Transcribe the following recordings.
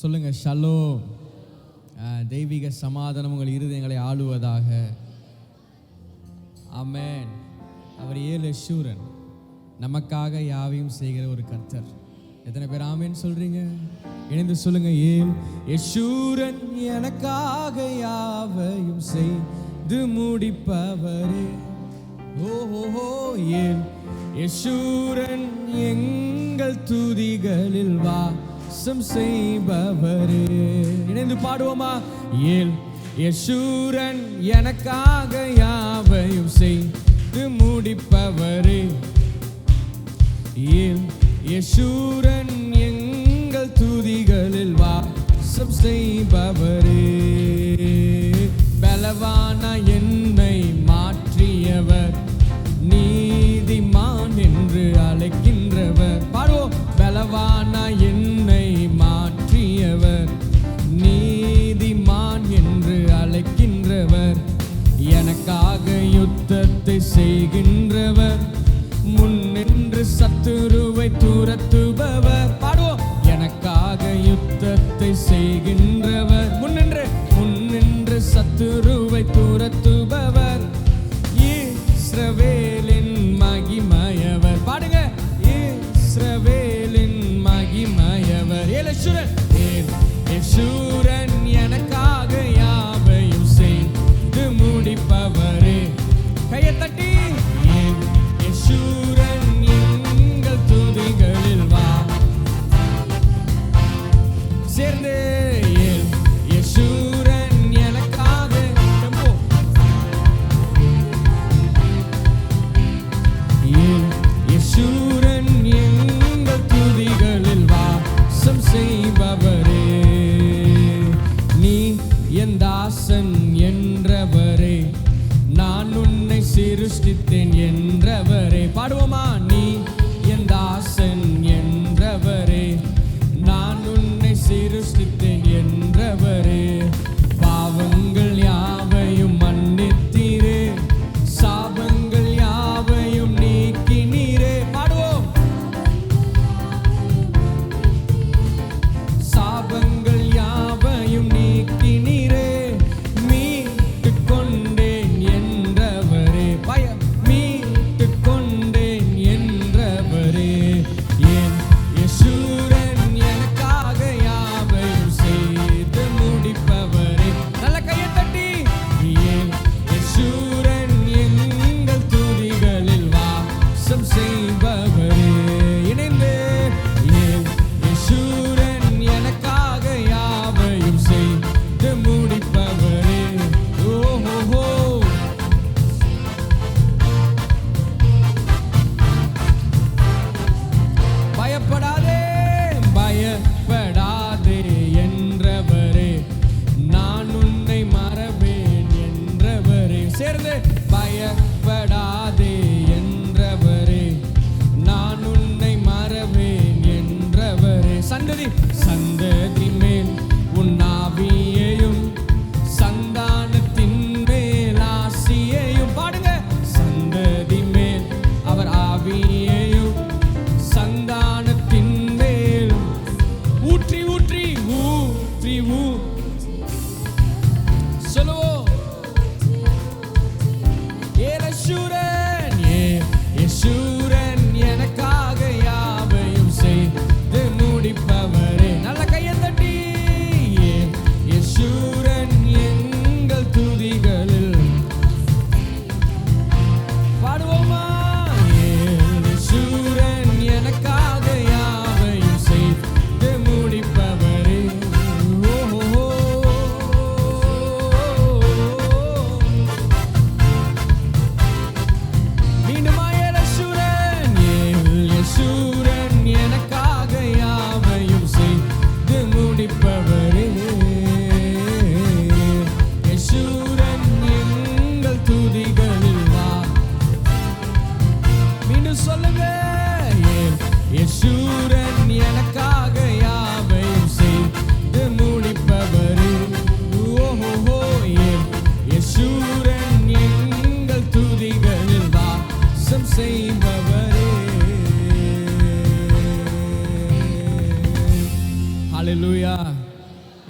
சொல்லுங்க ஷலோம். தெய்வீக சமாதானம் உங்கள் இருதயங்களை ஆளுவதாக. ஆமென். அவர் ஏலேஷூரன், நமக்காக யாவையும் செய்கிற ஒரு கர்த்தர். எத்தனை பேர் ஆமென் சொல்றீங்க? இணைந்து சொல்லுங்க. ஏலேஷூரன் எனக்காக யாவையும் செய்து முடிப்பவரே. ஓஹோ, ஏலேஷூரன் எங்கள் துதிகளில் வாசம் செய்பவரே. இணைந்து பாடுவோமா? ஏலேஷூரன் எனக்காக யாவையும் செய்து முடிப்பவரே. ஏலேஷூரன் எங்கள் துதிகளில் வாசம் செய்பவரே. பலவான என்னை மாற்றியவர், நீதிமான் என்று அழைக்கின்றவர். பாடுவோம். பலவான என்னை மாற்றியவர், நீதிமான் என்று அழைக்கின்றவர். எனக்காக யுத்தத்தை செய்கின்றவர், முன்னின்று சத்துருவை துரத்துபவர். பாடுவோம். எனக்காக யுத்தத்தை செய்கின்றவர், முன்னின்று சத்துருவை துரத்துபவர். இஸ்ரவேலின் மகிமையவர். பாடுங்க. இஸ்ரவேலின் மகிமையவர். ஏலேஷூரன் எனக்காக யாவையும் செய்து முடிப்பவரே. கையை தட்டி. ஏலேஷூரன் எங்கள் துதிகளில் வா சேர்ந்து. ஏலேஷூரன் எனக்காக ஏலேஷூரன் எங்கள் துதிகளில் வாசம் செய்பவரே. நீ என் தாசன் என்றவரே, நான் உன்னை சிருஷ்டித்தேன் என்றவரே. பாடுவோமா? நீ என் தாசன் என்றவரே, நான் உன்னை சிருஷ்டித்தேன் என்றவரே. பாவங்கள் யாவையும் மன்னித்தீரே, சாபங்கள் யாவையும் நீக்கினீரே. பாடுவோம். சாபங்கள் யாவையும் நீக்கினீரே. மீட்டு கொண்டேன் என்றவரே. மீட்டு கொண்டேன் என்றவரே. ஏலேஷூரன் எனக்காக யாவையும் செய்து முடிப்பவரே. நல்ல கையை தட்டி. ஏலேஷூரன் எங்கள் துதிகளில் வாசம் செய்பவரே. இணைந்து. ஏலேஷூரன் எனக்காக யாவையும் செய்து முடிப்பவரே. ஓஹோ, பயப்படாதே பயப்படாதே என்றவரே, நான் உன்னை மறவேன் என்றவரே. சேர்ந்து. பயப்படாதே என்றவரே, நான் உன்னை மறவேன் என்றவரே. சந்ததி மேல் உன் ஆவியையும், சந்தானத்தின் மேல் ஆசியையும். பாடுங்க. சந்ததி மேல் அவர் ஆவியையும், சந்தானத்தின் மேல் ஊற்றி ஊற்றி ஊற்றி சொல்லுவோம். ஏலேஷூரன் ஏலேஷூரன் எனக்காக யாவையும் செய்து முடிப்பவரே. நல்ல கையை தட்டி. ஏலேஷூரன் எங்கள் துதிகளில் பாடுவோமா? ஏலேஷூரன் எனக்காக யாவையும் செய்து முடிப்பவரே. ஓஹோ,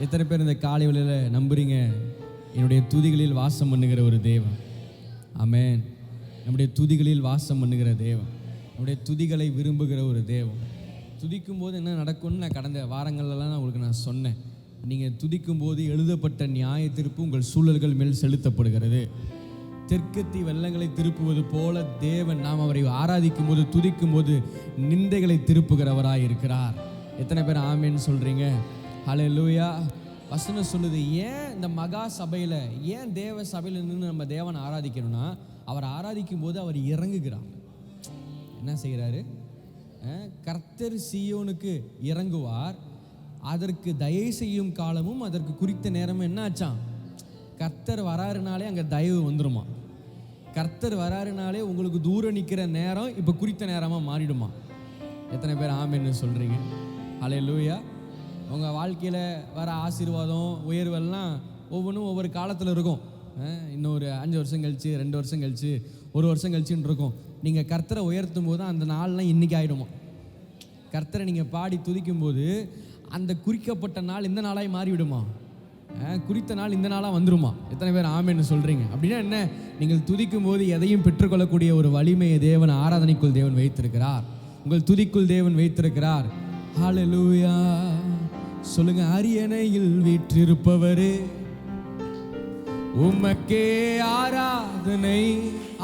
எத்தனை பேர் இந்த காலை வேளையில் நம்புறீங்க என்னுடைய துதிகளில் வாசம் பண்ணுகிற ஒரு தேவன்? ஆமென். நம்முடைய துதிகளில் வாசம் பண்ணுகிற தேவன், நம்முடைய துதிகளை விரும்புகிற ஒரு தேவன். துதிக்கும் போது என்ன நடக்கும்னு நான் கடந்த வாரங்கள்லாம் உங்களுக்கு நான் சொன்னேன். நீங்கள் துதிக்கும் போது எழுதப்பட்ட நியாய தீர்ப்பு உங்கள் சூழல்கள் மேல் செலுத்தப்படுகிறது. தெற்கத்தி வெள்ளங்களை திருப்புவது போல தேவன் நாம் அவரை ஆராதிக்கும் போது, துதிக்கும் போது நிந்தைகளை திருப்புகிறவராய் இருக்கிறார். எத்தனை பேர் ஆமேன்னு சொல்றீங்க? ஹல்லேலூயா. வசனம் சொல்லுது, ஏன் இந்த மகா சபையில், ஏன் தேவ சபையில் நின்று நம்ம தேவனை ஆராதிக்கணும்னா, அவர் ஆராதிக்கும் போது அவர் இறங்குகிறார். என்ன செய்கிறாரு? கர்த்தர் சீயோனுக்கு இறங்குவார், அதற்கு தயவு செய்யும் காலமும் அதற்கு குறித்த நேரமும் என்ன ஆச்சான்? கர்த்தர் வராருனாலே அங்கே தயவு வந்துடுமா? கர்த்தர் வராருனாலே உங்களுக்கு தூரம் நிற்கிற நேரம் இப்போ குறித்த நேரமாக மாறிடுமா? எத்தனை பேர் ஆமென்னு சொல்கிறீங்க? ஹல்லேலூயா. உங்கள் வாழ்க்கையில் வர ஆசீர்வாதம், உயர்வெல்லாம் ஒவ்வொன்றும் ஒவ்வொரு காலத்தில் இருக்கும். இன்னொரு 5 வருஷம் கழிச்சு, 2 வருஷம் கழிச்சு, 1 வருஷம் கழிச்சுன்னு இருக்கும். நீங்கள் கர்த்தரை உயர்த்தும் போது அந்த நாள்லாம் இன்றைக்கி ஆகிடுமா? கர்த்தரை நீங்கள் பாடி துதிக்கும் போது அந்த குறிக்கப்பட்ட நாள் இந்த நாளாக மாறிவிடுமா? குறித்த நாள் இந்த நாளாக வந்துருமா? எத்தனை பேர் ஆமென்னு சொல்கிறீங்க? அப்படின்னா என்ன? நீங்கள் துதிக்கும் போது எதையும் பெற்றுக்கொள்ளக்கூடிய ஒரு வலிமையை தேவன், ஆராதனைக்குள் தேவன் வைத்திருக்கிறார். உங்கள் துதிக்குள் தேவன் வைத்திருக்கிறார். ஹல்லேலூயா. சொல்லுங்க, அரியணையில் வீற்றிருப்பவரே உமக்கே ஆராதனை.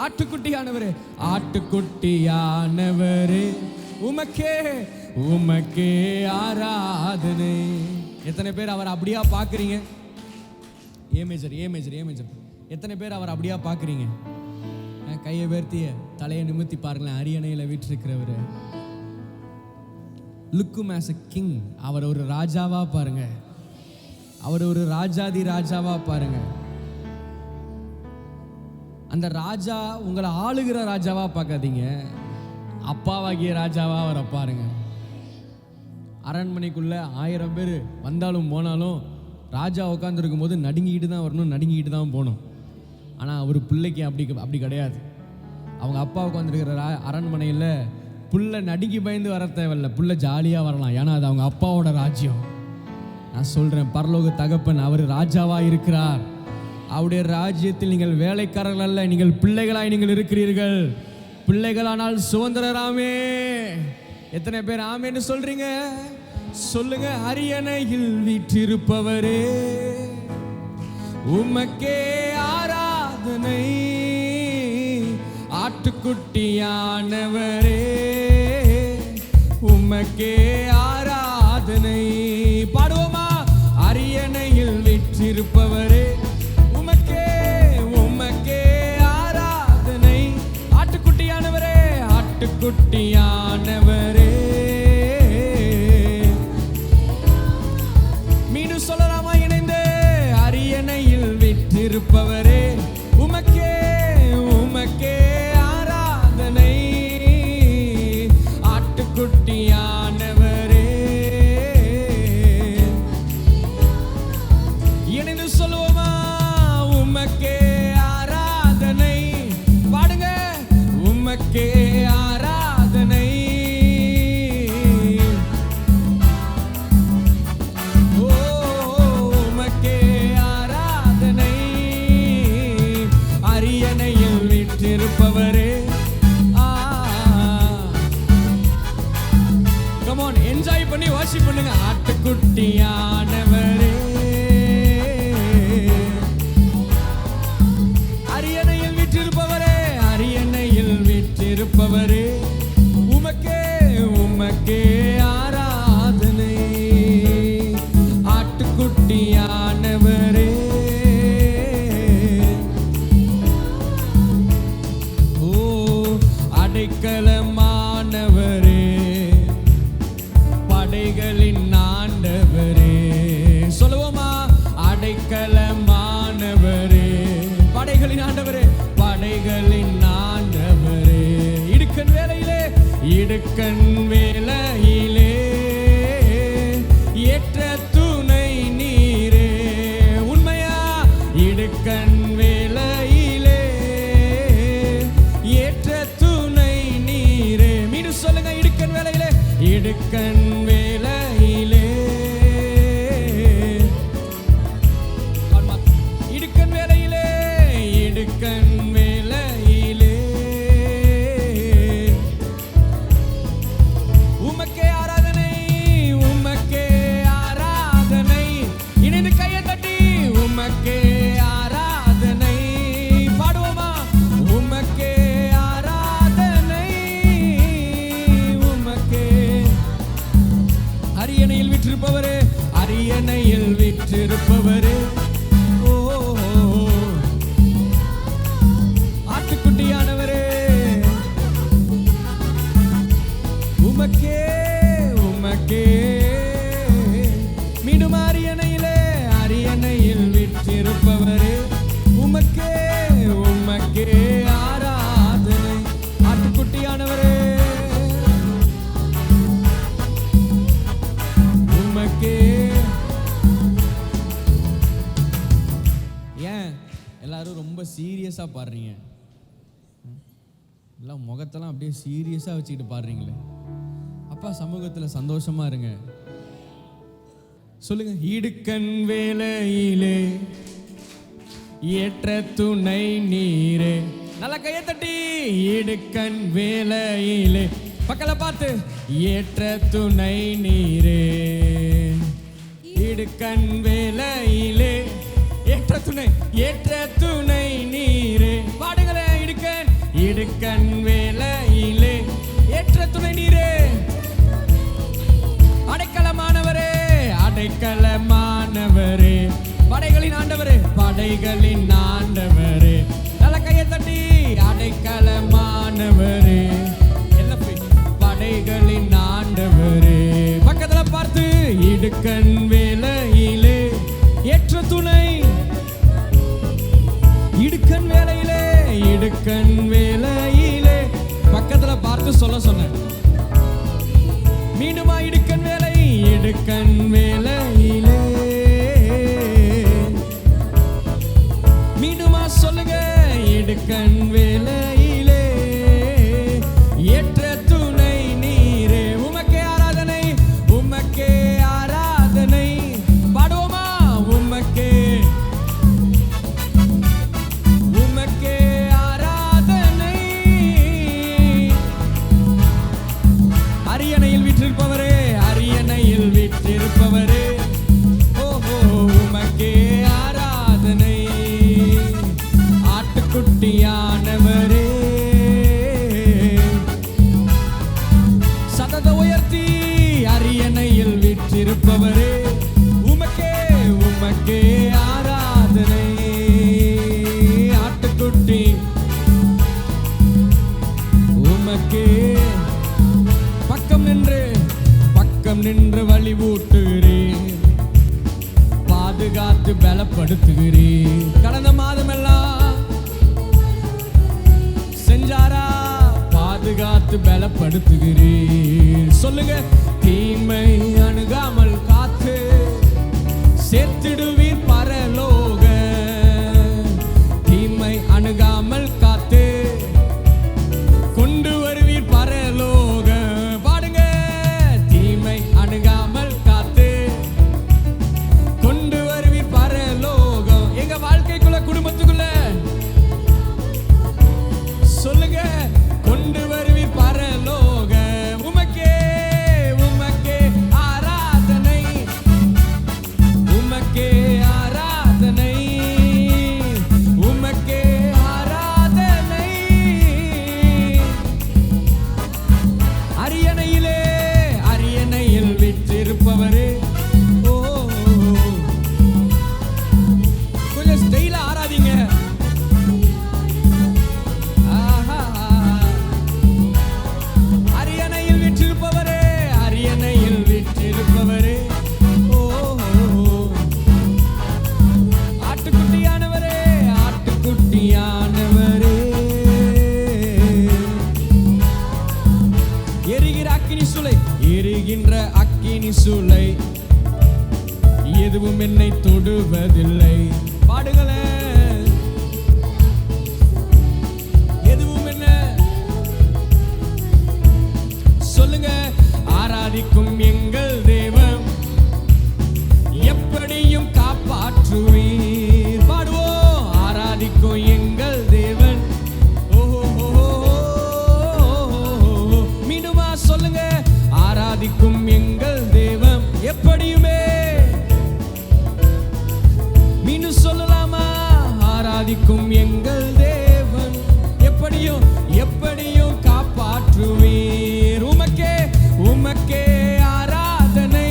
ஆட்டுக்குட்டியானவரே, ஆட்டுக்குட்டியானவரே உமக்கே ஆராதனை. எத்தனை பேர் அவர் அப்படியா பார்க்குறீங்க? ஏ மேஜர். எத்தனை பேர் அவர் அப்படியா பார்க்குறீங்க? கையை உயர்த்திய தலையை நிமித்தி பாருங்களேன். அரியணையில் வீற்றிருக்கிறவர். Look him as a king. அவர் ஒரு ராஜாவா பாருங்க. அவர் ஒரு ராஜாதி ராஜாவா பாருங்க. அந்த ராஜா உங்களை ஆளுகிற ராஜாவா பார்க்காதீங்க, அப்பாவாகிய ராஜாவா அவரை பாருங்க. அரண்மனைக்குள்ள 1000 பேர் வந்தாலும் போனாலும் ராஜா உட்காந்துருக்கும் போது நடுங்கிக்கிட்டு தான் வரணும், நடுங்கிக்கிட்டு தான் போகணும். ஆனால் அவர் பிள்ளைக்கு அப்படி கிடையாது. அவங்க அப்பா உட்காந்துருக்கிற அரண்மனையில் புள்ள நடுங்கி பயந்து வர தேவையில்லை, புள்ள ஜாலியாக வரலாம். ஏன்னா அது அவங்க அப்பாவோட ராஜ்யம். நான் சொல்கிறேன், பரலோக தகப்பன் அவர் ராஜாவாக இருக்கிறார். அவருடைய ராஜ்யத்தில் நீங்கள் வேலைக்காரர்கள் அல்ல, நீங்கள் பிள்ளைகளாய் நீங்கள் இருக்கிறீர்கள். பிள்ளைகளானால் சுதந்திரராமே. எத்தனை பேர் ஆமேன்னு சொல்றீங்க? சொல்லுங்க, அரியணையில் வீற்றிருப்பவரே உமக்கே ஆராதனை. ஆட்டுக்குட்டியானவரே உமக்கே ஆராதனை. பாடுவோமா? அரியணையில் வீற்றிருப்பவரே உமக்கே ஆராதனை. ஆட்டுக்குட்டியானவரே, ஆட்டுக்குட்டியானவரே. மீண்டும் சொல்லலாமா இணைந்து? அரியணையில் வீற்றிருப்பவரே உமக்கே ஆராதனை. ஆட்டுக்குட்டியானவரே. இணைந்து சொல்லுவோமா? உமக்கே ஆராதனை. பாடுங்க, உமக்கே ஆராதனை. ஓ உமக்கே ஆராதனை. அரியணையில் வீற்றிருப்பவரே. கம் ஆன், என்ஜாய் பண்ணி வாஷிப் பண்ணுங்க. ஆட்டுக்குட்டியானவரே அரியணையில் வீற்றிருப்பவரே, அரியணையில் வீற்றிருப்பவரே உமக்கே ஆராதனை. ஆட்டுக்குட்டியானவரே. ஓ அடைக்கலமானவரே, படைகளின் ஆண்டவரே. சொல்லுவோமா? அடைக்கலமானவரே, படைகளின் ஆண்டவரே, படைகளின் ஆண்டவரே. இடுக்கண் வேளையிலே ஏற்ற துணை நீரே. உண்மையா? இடுக்கண் வேளையிலே ஏற்ற துணை நீரே. மீண்டும் சொல்லுங்க, இடுக்கண் வேளையிலே, இடுக்கண் வேளையிலே அரியணையிலே அரியணையில் விற்றிருப்பவரே உமக்கே உமக்கே ஆராதனை. ஆட்டுக்குட்டியானவரே உமக்கே. ஏன் எல்லாரும் ரொம்ப சீரியஸா பாடுறீங்க? எல்லாம் முகத்தெல்லாம் அப்படியே சீரியஸா வச்சுக்கிட்டு பாடுறீங்களே. அப்பா சமூகத்தில் சந்தோஷமா இருங்க. சொல்லுங்க. இடுக்கண் வேலையிலே ஏற்ற துணை நீரே. நல்லா கையை தட்டி. இடுக்கண் வேலையிலே பக்கல பார்த்து. ஏற்ற துணை நீரே. இடுக்கண் வேலையிலே ஏற்ற துணை ஏற்ற துணை நீரே. பாடுங்களே. இடுக்கண் இடுக்கண் வேலையிலே ஏற்ற துணை நீரே. அடைக்கலமானவரே அடைக்கலமானவரே படைகளின் ஆண்டவரே படைகளின் ஆண்டவரே. நல்ல கையை தட்டி. அடைக்கலமானவரே படைகளின் ஆண்டவரே. பக்கத்துல பார்த்து. இடுக்கண் வேலையிலே ஏற்ற துணை. இடுக்கண் வேலையிலே இடுக்கண் வேலையிலே. பக்கத்துல பார்த்து சொல்ல சொன்ன. மீண்டுமா. இடுக்கண் வேலை இடுக்கண் வேலையிலே. மீண்டுமா சொல்லுங்க. இடுக்கண் வேலையிலே ஏற்ற துணை நீரே. உமக்கே ஆராதனை உமக்கே ஆராதனை. பாடுவோமா. உமக்கே உமக்கே ஆராதனை. அரியணையில் விற்றிருப்பவரே அரியணையில் விற்றிருப்பவரே ஓஹோ உமக்கே ஆராதனை. ஆட்டுக்குட்டியானவரே சதத உயர்த்தி. அரியணையில் விற்றிருப்பவரே உமக்கே உமக்கே ஆராதனை. ஆட்டுக்குட்டி உமக்கே. பக்கம் நின்று வழி ஊட்டுகிறேன். பாதுகாத்து பலப்படுத்துகிறேன். கடந்த மாதமெல்லாம் செஞ்சாரா. பாதுகாத்து பலப்படுத்துகிறேன். சொல்லுங்க. தீமை அணுகாமல் காத்து சேர்த்திடுவீர் பரலோக. தீமை அணுகாமல் காத்து கொண்டு வருவீர் பரலோக. பாடுங்க. தீமை அணுகாமல் காத்து கொண்டு வருவீர் பரலோகம். எங்க வாழ்க்கைக்குள்ள குடும்பத்துக்குள்ள சொல்லுங்க. கொண்டு வருவீர் பரலோக. உமக்கே உமக்கே ஆராதனை உமக்கே ஆராதனை உமக்கே ஆராதனை. அரியணையிலே அரியணையில் விற்றிருப்பவரே ஓ. கொஞ்சம் ஸ்டைலா ஆராதிங்க. அரியணையில் விற்றிருப்பவரே அரியணையில் விற்றிருப்பவரே ஓ. ஆட்டுக்குட்டியானவரே ஆட்டுக்குட்டியானவரே. எரிகிற அக்கினி சூளை எரிகின்ற அக்கினி சூளை எதுவும் என்னை தொடுவதில்லை. பாடுங்களேன். எதுவும் என்ன சொல்லுங்க. ஆராதிக்கும் எங்கள் தேவன் எப்படியும் காப்பாற்றுவீர். பாடுவோம். ஆராதிக்கும் எங்கள் தேவன் ஓஹோ. மீண்டுமா சொல்லுங்க. ஆராதிக்கும் எங்கள் தேவன் எப்படியுமே. மீண்டும் சொல்லலாமா. ஆராதிக்கும் எங்கள் தேவன் எப்படியும் எப்படியும் காப்பாற்றுவீர். உமக்கே உமக்கே ஆராதனை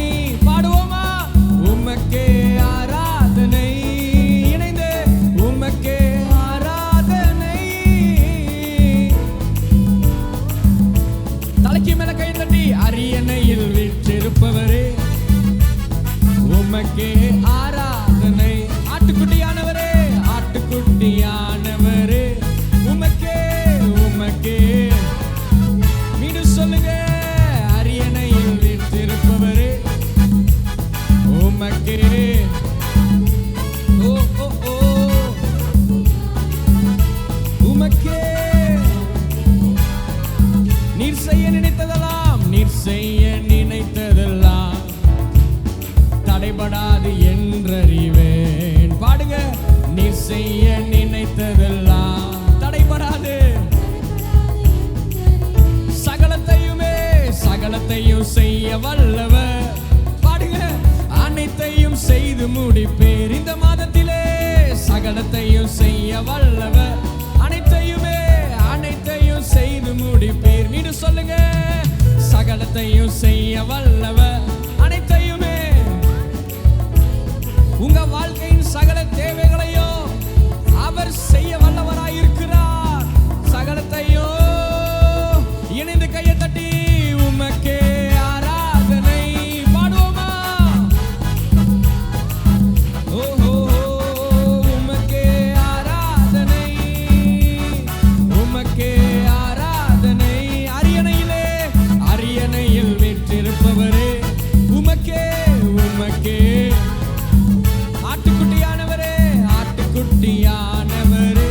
உமக்கே ஆராதனை. ஆட்டுக்குட்டியானவரே, ஆட்டுக்குட்டியானவரே, உமக்கே உமக்கே. மீண்டும் சொல்லுங்க, அரியணையில் வீற்றிருப்பவரே, உமக்கே. ஓ ஓ ஓ உமக்கே. நீர் செய்ய நினைத்ததெல்லாம், நீர் செய்ய நினைத்ததெல்லாம் தடைபடாது என்றறிவேன். பாடுங்க, நீர் செய்ய நினைத்ததெல்லாம் தடைபடாது. சகலத்தையுமே சகலத்தையும் செய்ய வல்லவர். பாடுங்க, அனைத்தையும் செய்து முடிப்பேர். இந்த மாதத்திலே சகலத்தையும் செய்ய வல்லவர். அனைத்தையுமே அனைத்தையும் செய்து முடிப்பீர். மீண்டும் சொல்லுங்க, சகலத்தையும் செய்ய வல்லவர். அனைத்தையுமே, உங்க வாழ்க்கையின் சகல தேவைகளையும் அவர் செய்ய வல்லவராயிருக்கிறார். சகலத்தையும் இணைந்து கையை தட்டி உமக்கே ஆராதனை பாடுவோமா? ஓஹோ, உமக்கே ஆராதனை, உமக்கே ஆராதனை. அரியணையிலே அரியணையில் வீற்றிருப்பவரே, உமக்கே உமக்கே. ஆட்டுக்குட்டியானவரே, ஆட்டுக்குட்டியானவரே,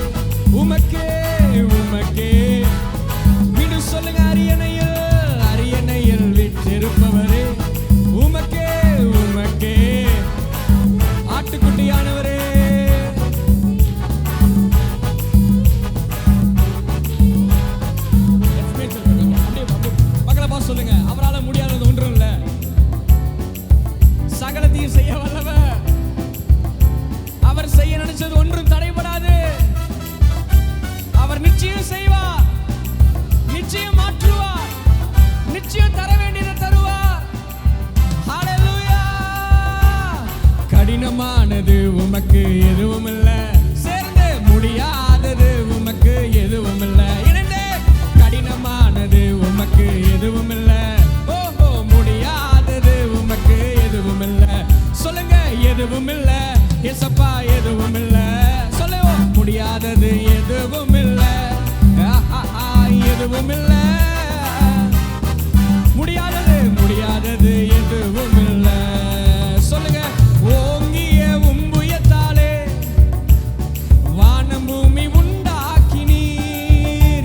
உமக்கே உமக்கே. மீண்டும் சொல்லுங்க, அரியணையில் அரியணையில் வீற்றிருப்பவரே, உமக்கே உமக்கே. ஆட்டுக்குட்டியானவரே, பக்கத்துல பார்த்து சொல்லுங்க, அவரால் முடியாதது ஒன்றும் இல்லை. சகலத்தையும் செய்ய வல்லவர். அவர் செய்ய நினைச்சது ஒன்றும் தடைபடாது. அவர் நிச்சயம் செய்வார், நிச்சயம் மாற்றுவார், நிச்சயம் தர வேண்டியதை தருவார். ஹல்லேலூயா. கடினமானது உமக்கு எதுவும் இல்லை, சேர்ந்து முடியாதது உமக்கு எதுவும் இல்லை. இணைந்து, கடினமானது உமக்கு எதுவும் இல்லை, ஓஹோ, முடியாதது உமக்கு எதுவும் இல்லை. சொல்லுங்க, எதுவும் இல்லை ஏசப்பா, எதுவும் இல்லை. சொல்லுவோம், முடியாதது எதுவும் இல்லை, எதுவும் இல்லை. முடியாதது முடியாதது எதுவும் இல்லை. சொல்லுங்க, ஓங்கிய உம்புயத்தாலே வானம் பூமி உண்டாக்கினீர்.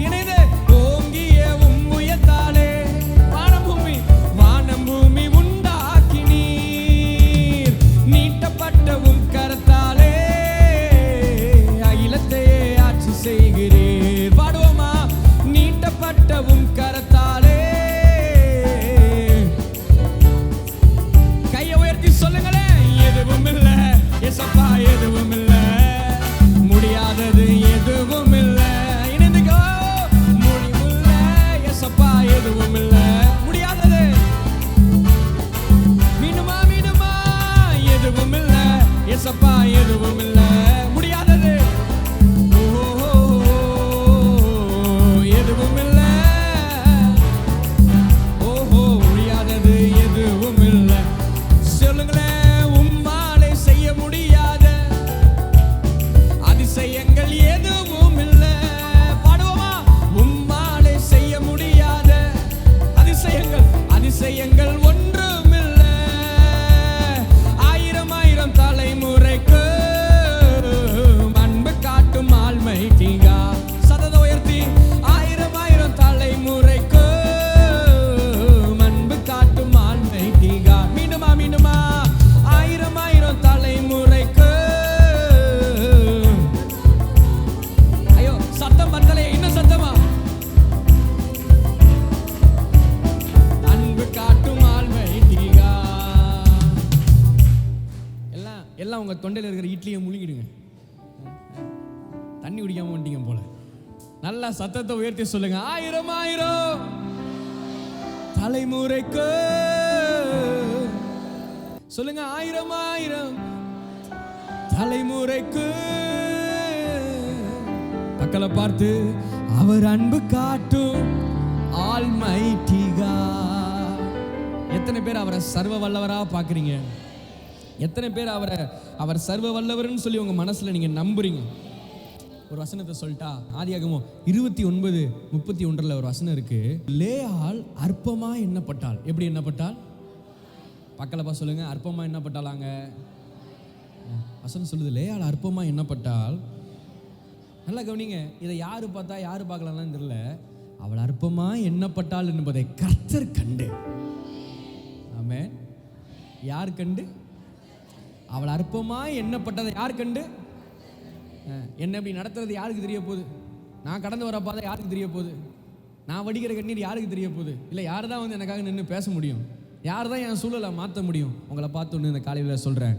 இணைந்து, ஓங்கிய உம்புயத்தாலே வானம் பூமி உண்டாக்கினீர். நீட்டப்பட்ட உம் கரத்தாலே அகிலத்தையே ஆட்சி செய்கிறீர். பாடுவோமா? நீட்டப்பட்ட உம் கரத்தாலே. கையை உயர்த்தி சொல்லுங்களேன், எதுவும் இல்லை ஏசப்பா, எதுவும் இல்லை. முடியாதது எதுவும் இல்லை. இணைந்துக்கோ, முடிவில்லை ஏசப்பா, எதுவும் இல்லை. முடியாதது மீண்டுமா மீண்டுமா, எதுவும் இல்லை ஏசப்பா, எதுவும் இல்லை. முடியாதது எதுவும் இல்லை, ஓஹோ, முடியாதது எதுவும் இல்லை. சொல்லுங்களேன், உம்மாலே செய்ய முடியாத அதிசயங்கள் எதுவும் இல்லை. பாடுவோமா? உம்மாலே செய்ய முடியாத அதிசயங்கள் அதிசயங்கள் ஒன்றும் இல்லை. ஆயிரம் ஆயிரம் தலைமுறைக்கு அன்பு காட்டும் ஆல்மைட்டிகா. சதத உயர்த்தி, ஆயிரம் ஆயிரம் தலைமுறைக்கு அன்பு காட்டும் ஆல்மைட்டிகா. மீண்டுமா மீண்டுமா, ஆயிரம் ஆயிரம் தலைமுறைக்கு. ஐயோ, சத்தம் பத்தலே, இன்னும் சத்தமா. அன்பு காட்டும் ஆல்மைட்டிகா. எல்லாம் உங்க தொண்டையில் இருக்கிற இட்லியை முழுங்கிடுங்க. தண்ணி குடிக்காம வந்துட்டீங்க போல. நல்லா சத்தத்தை உயர்த்தி சொல்லுங்க, ஆயிரம் ஆயிரம் தலைமுறைக்கு. சொல்லுங்க, ஆயிரம் ஆயிரம் தலைமுறைக்கு. பக்கல பார்த்து, அவர் அன்பு காட்டும் ஆல்மைட்டி காட். எத்தனை பேர் அவரை சர்வ வல்லவரா பார்க்குறீங்க? எத்தனை பேர் அவர் சர்வ வல்லவர்னு சொல்லி உங்க மனசுல நீங்க நம்புறீங்க? ஒரு வசனத்தை சொல்லிட்டா, ஆதியாகமம் 29:31 ஒரு வசனம் இருக்கு. லேயாள் அற்பமா எண்ணப்பட்டாள். எப்படி எண்ணப்பட்டாள்? பக்கலப்பா சொல்லுங்க. அற்பமா எண்ணப்பட்டாளாங்க. வசனம் சொல்லுது லேயாள் அற்பமா எண்ணப்பட்டாள். நல்லா கவனிங்க. இதை யாரு பார்த்தா யாரு பார்க்கலாம்னு தெரியல. அவள் அற்பமா எண்ணப்பட்டாள் என்பதை கர்த்தர் கண்டு. ஆமென். யார் கண்டு? அவள் அற்பமா எண்ணப்பட்டதை யார் கண்டு? என்ன இப்படி நடத்துறது யாருக்கு தெரிய போகுது? நான் கடந்து வர பாதை யாருக்கு தெரிய போகுது? நான் வடிக்கிற கண்ணீர் யாருக்கு தெரிய போகுது? இல்லை யார் தான் வந்து எனக்காக நின்று பேச முடியும்? யார் தான் என் சூழலை மாற்ற முடியும்? உங்களை பார்த்து ஒன்று இந்த காலையில் சொல்கிறேன்.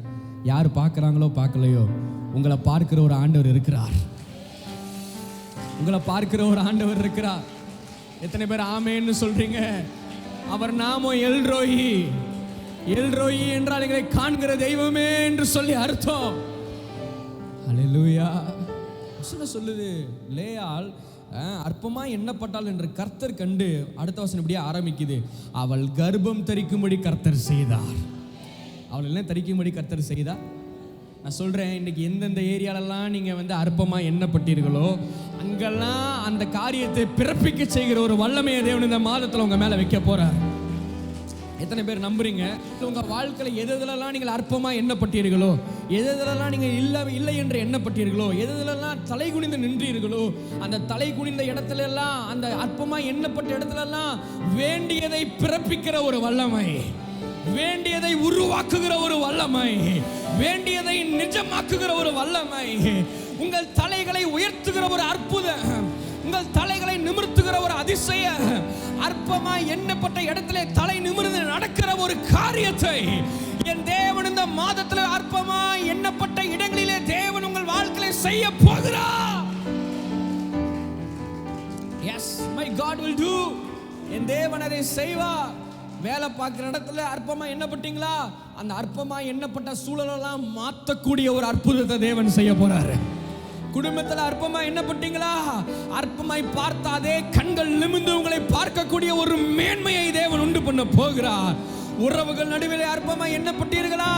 யார் பார்க்குறாங்களோ பார்க்கலையோ, உங்களை பார்க்கிற ஒரு ஆண்டவர் இருக்கிறார். உங்களை பார்க்கிற ஒரு ஆண்டவர் இருக்கிறார். எத்தனை பேர் ஆமேன்னு சொல்றீங்க? அவர் நாமம் எல்ரோயி. எல்ரோயி என்றால் எங்களை காண்கிற தெய்வமே என்று சொல்லி அர்த்தம். ஹல்லேலூயா. வசனம் சொல்லுது லேயாள் அற்பமா எண்ணப்பட்டாள் என்று கர்த்தர் கண்டு. அடுத்த வசனம் இப்படியே ஆரம்பிக்குது. அவள் கர்ப்பம் தரிக்கும்படி கர்த்தர் செய்தார். அவள் என்ன தரிக்கும்படி கர்த்தர் செய்தார்? நான் சொல்றேன், இன்னைக்கு எந்தெந்த ஏரியாலெல்லாம் நீங்க வந்து அற்பமா எண்ணப்பட்டீர்களோ அங்கெல்லாம் அந்த காரியத்தை பிறப்பிக்க செய்கிற ஒரு வல்லமையை தேவன் இந்த மாதத்தில் உங்க மேல வைக்க போறார். எத்தனை பேர் நம்புறீங்க? உங்க வாழ்க்கையில் எதெல்லாம் நீங்கள் அற்பமா எண்ணப்பட்டீர்களோ, எதெல்லாம் நீங்கள் இல்லை என்று எண்ணப்பட்டீர்களோ, எதெல்லாம் தலை குனிந்து நின்றீர்களோ, அந்த தலை குனிந்த இடத்துல எல்லாம், அந்த அற்பமா எண்ணப்பட்ட இடத்துல எல்லாம் வேண்டியதை பிறப்பிக்கிற ஒரு வல்லமை, வேண்டியதை உருவாக்குகிற ஒரு வல்லமை, வேண்டியதை நிஜமாக்குகிற ஒரு வல்லமை, உங்கள் தலைகளை உயர்த்துகிற ஒரு அற்புதம், உங்கள் தலைகளை நிமிர்த்துகிற ஒரு அதிசய, அற்பமா எண்ணப்பட்ட இடத்திலே தலை நிமிர்ந்து நடக்கிற ஒரு காரியத்தை என் தேவன் இந்த மாதத்தில் அற்பமா எண்ணப்பட்ட இடங்களிலே தேவன் உங்கள் வாழ்க்கையை செய்ய போகிறார். Yes, my God will do. என் தேவன் அதை செய்வார். வேலை பார்க்கிற இடத்துல அற்பமா எண்ணப்பட்டீங்களா? அந்த அற்பமா எண்ணப்பட்ட சூழலெல்லாம் மாற்றக்கூடிய ஒரு அற்புதத்தை தேவன் செய்ய போறாரு. குடும்பத்தில் அற்பமா எண்ணப்பட்டீங்களா? அற்பமாய் பார்த்தாதே கண்கள் நிமிர்ந்து உங்களை பார்க்கக்கூடிய ஒரு மேன்மையை தேவன் உண்டு பண்ண போகிறார். உறவுகள் நடுவிலே அற்பமா எண்ணப்பட்டீர்களா?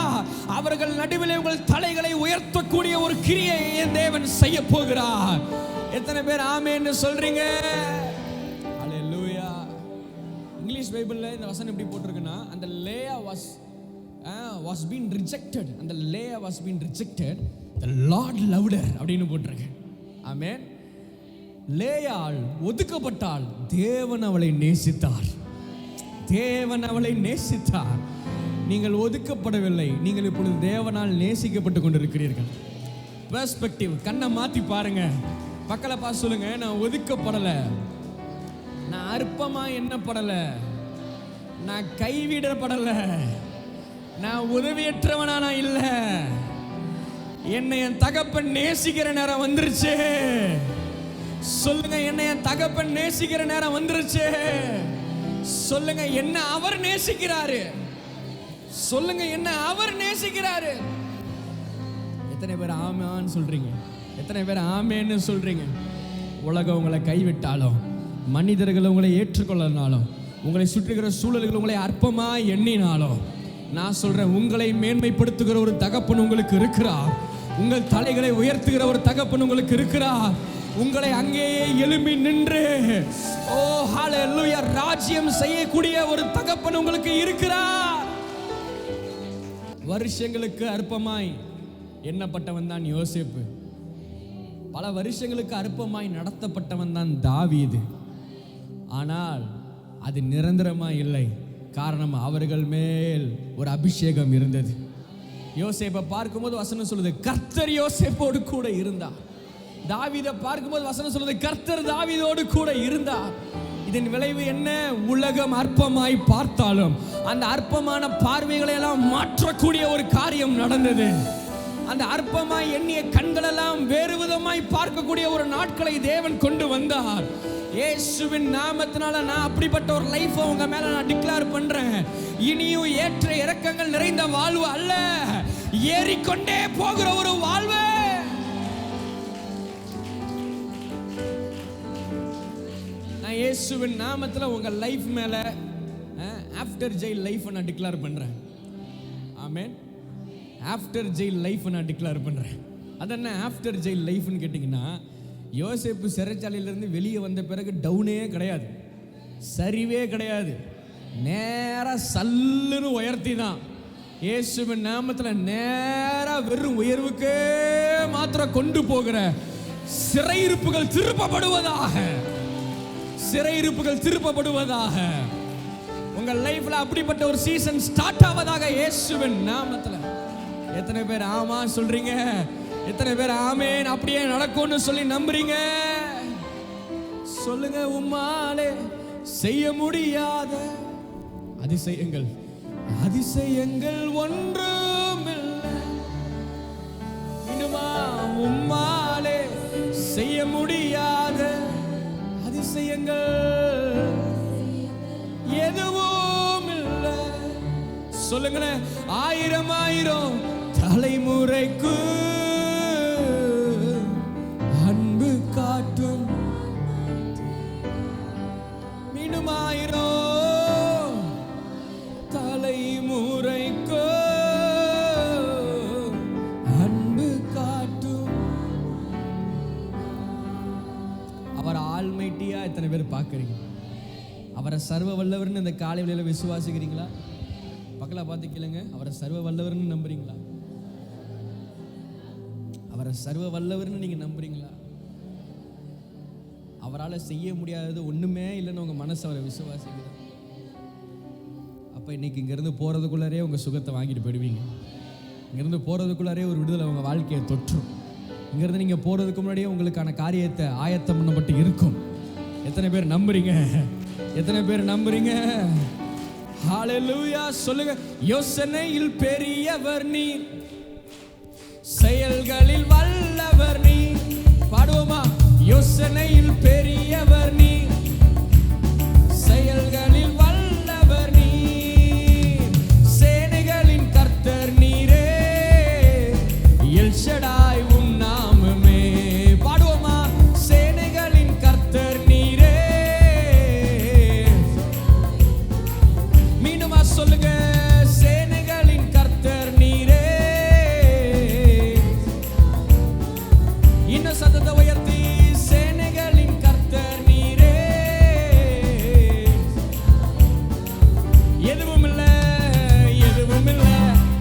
அவர்கள் நடுவிலே உங்கள் தலைகளை உயர்த்தக்கூடிய ஒரு கிரியை என் தேவன் செய்ய போகிறார். எத்தனை பேர் ஆமென்னு சொல்றீங்க? ஹல்லேலூயா. இங்கிலீஷ் பைபிள்ல இந்த வசனம் எப்படி போட்டிருக்குன்னா, அந்த லேயா was been rejected, அந்த Leah was been rejected, the Lord loved her அப்படின்னு போட்டிருக்கு. ஆமென். லேயாள் ஒதுக்கப்பட்டாள், தேவன் அவளை நேசித்தார். தேவன் அவளை நேசித்தார். நீங்கள் ஒதுக்கப்படவில்லை, நீங்கள் இப்பொழுது தேவனால் நேசிக்கப்பட்டு கொண்டிருக்கிறீர்கள். பெர்ஸ்பெக்டிவ், கண்ணை மாத்தி பாருங்க. பக்கத்துல பார்த்து சொல்லுங்க, நான் ஒதுக்கப்படல, நான் அற்பமா எண்ணப்படல, நான் கைவிடப்படல, நான் உதவியற்றவனா நான் இல்ல. என்னை என் தகப்பன் நேசிக்கிற நேரம் வந்துருச்சு. சொல்லுங்க, என்னை என் தகப்பன் நேசிக்கிற நேரம் வந்துருச்சு. சொல்லுங்க, என்ன அவர் நேசிக்கிறாரு. சொல்லுங்க, என்ன அவர் நேசிக்கிறாரு. எத்தனை பேர் ஆமான்னு சொல்றீங்க? எத்தனை பேர் ஆமேன்னு சொல்றீங்க? உலகம் உங்களை கைவிட்டாலும், மனிதர்கள் உங்களை ஏற்றுக்கொள்ளனாலும், உங்களை சுற்றுகிற சூழல்கள் உங்களை அற்பமா எண்ணினாலும், நான் சொல்றேன், உங்களை மேன்மைப்படுத்துகிற ஒரு தகப்பன் உங்களுக்கு இருக்கிறார். உங்கள் தலைகளை உயர்த்துகிற ஒரு தகப்பன் உங்களுக்கு இருக்கிறார். உங்களை அங்கேயே எழும்பி நின்று ஓ ஹல்லேலூயா ராஜ்யம் செய்யக்கூடிய ஒரு தகப்பன் உங்களுக்கு இருக்கிறார். வருஷங்களுக்கு அற்பமாய் எண்ணப்பட்டவன் தான் யோசேப்பு. பல வருஷங்களுக்கு அற்பமாய் நடத்தப்பட்டவன் தான் தாவீது. ஆனால் அது நிரந்தரமாய் இல்லை. காரணம், அவர்கள் மேல் ஒரு அபிஷேகம் இருந்தது. யோசேப்பை பார்க்கும்போது வசனம் சொல்லுது, கர்த்தர் யோசேப்போடு கூட இருந்தார். தாவீதை பார்க்கும்போது வசனம் சொல்லுது, கர்த்தர் தாவீதோடு கூட இருந்தார். இதன் விளைவு என்ன? உலகம் அற்பமாய் பார்த்தாலும் அந்த அற்பமான பார்வைகளை எல்லாம் மாற்றக்கூடிய ஒரு காரியம் நடந்தது. அந்த அற்பமாய் எண்ணிய கண்களெல்லாம் வேறு விதமாய் பார்க்கக்கூடிய ஒரு நாட்களை தேவன் கொண்டு வந்தார். இயேசுவின் நாமத்தினால நான் அப்படிப்பட்ட ஒரு லைஃப் உங்க மேல நான் டிக்ளேர் பண்றேன். இனியும் ஏற்ற இறக்கங்கள் நிறைந்த வாழ்வு அல்ல, ஏறிக்கொண்டே போகிற ஒரு வாழ்வு. நான் இயேசுவின் நாமத்துல உங்க லைஃப் மேல ஆஃப்டர் ஜெயில் லைஃப் நான் டிக்ளேர் பண்றேன். ஆமென். ஆஃப்டர் ஜெயில் லைஃப் நான் டிக்ளேர் பண்ணுறேன். அது என்ன ஆஃப்டர் ஜெயில் லைஃப்னு கேட்டிங்கன்னா, யோசேப்பு சிறைச்சாலையிலேருந்து வெளியே வந்த பிறகு டவுனே கிடையாது, சரிவே கிடையாது, நேராக சல்லுன்னு உயர்த்தி தான் இயேசுவின் நாமத்தில் நேராக வெறும் உயர்வுக்கே மாத்திரம் கொண்டு போகிற சிறையிருப்புகள் திருப்பப்படுவதாக, சிறையிருப்புகள் திருப்பப்படுவதாக. உங்கள் லைஃப்ல அப்படிப்பட்ட ஒரு சீசன் ஸ்டார்ட் ஆவதாக இயேசுவின் நாமத்தில். எத்தனை பேர் ஆமா சொல்றீங்க? எத்தனை பேர் ஆமேன் அப்படியே நடக்கும்னு சொல்லி நம்புறீங்க? சொல்லுங்க. உம்மாலே செய்ய முடியாத அதிசயங்கள், அதிசயங்கள் ஒன்றுமில்லை. இன்னுமா உம்மாலே செய்ய முடியாத அதிசயங்கள் எதுவும் இல்லை. சொல்லுங்களேன். 1000 தலைமுறைக்கு அன்பு காட்டும், மீண்டும் 1000 தலைமுறைக்கு அன்பு காட்டும். அவர் ஆல்மைட்டியா எத்தனை பேர் பார்க்குறீங்க? அவரை சர்வ வல்லவர்னு இந்த காலை வேளையில விசுவாசிக்கிறீங்களா? பக்கலா பார்த்து கேளுங்க. அவரை சர்வ வல்லவர்னு நம்புறீங்களா? அவரை சர்வ வல்லவர்னு நீங்க நம்புறீங்களா? அவரால் செய்ய முடியாதது ஒண்ணுமே இல்லைன்னு உங்க மனசு அவரை விசுவாசிக்குது. அப்ப இன்னைக்கு இங்கிருந்து போறதுக்குள்ளாரே உங்க சுகத்தை வாங்கிட்டு போயிடுவீங்க. இங்கிருந்து போறதுக்குள்ளாரே ஒரு விடுதலை உங்க வாழ்க்கையை தொற்றும். இங்கிருந்து நீங்க போறதுக்கு முன்னாடியே உங்களுக்கான காரியத்தை ஆயத்தம் பண்ணப்பட்டு இருக்கும். எத்தனை பேர் நம்புறீங்க? எத்தனை பேர் நம்புறீங்க? ஹalleluya சொல்லுங்க. யோசனையில் பெரியவர் நீ, செயல்களில் வல்லவர் நீ. பாடுவோமா? யோசனையில் பெரியவர் நீ, செயல்களில் வல்லவர் நீ. சேனைகளின் கர்த்தர் நீரே, எல் ஷடாய் உம் நாமமே. பாடுவோமா? சேனைகளின் கர்த்தர் நீரே. மீண்டுமா சொல்லுங்க. சேனைகளின் கர்த்தர் நீரே. இன்னும் சத்தத்தை உயர்த்தி, சேனைகளின் கர்த்தர் நீரே. எதுவும் இல்ல, எதுவும் இல்ல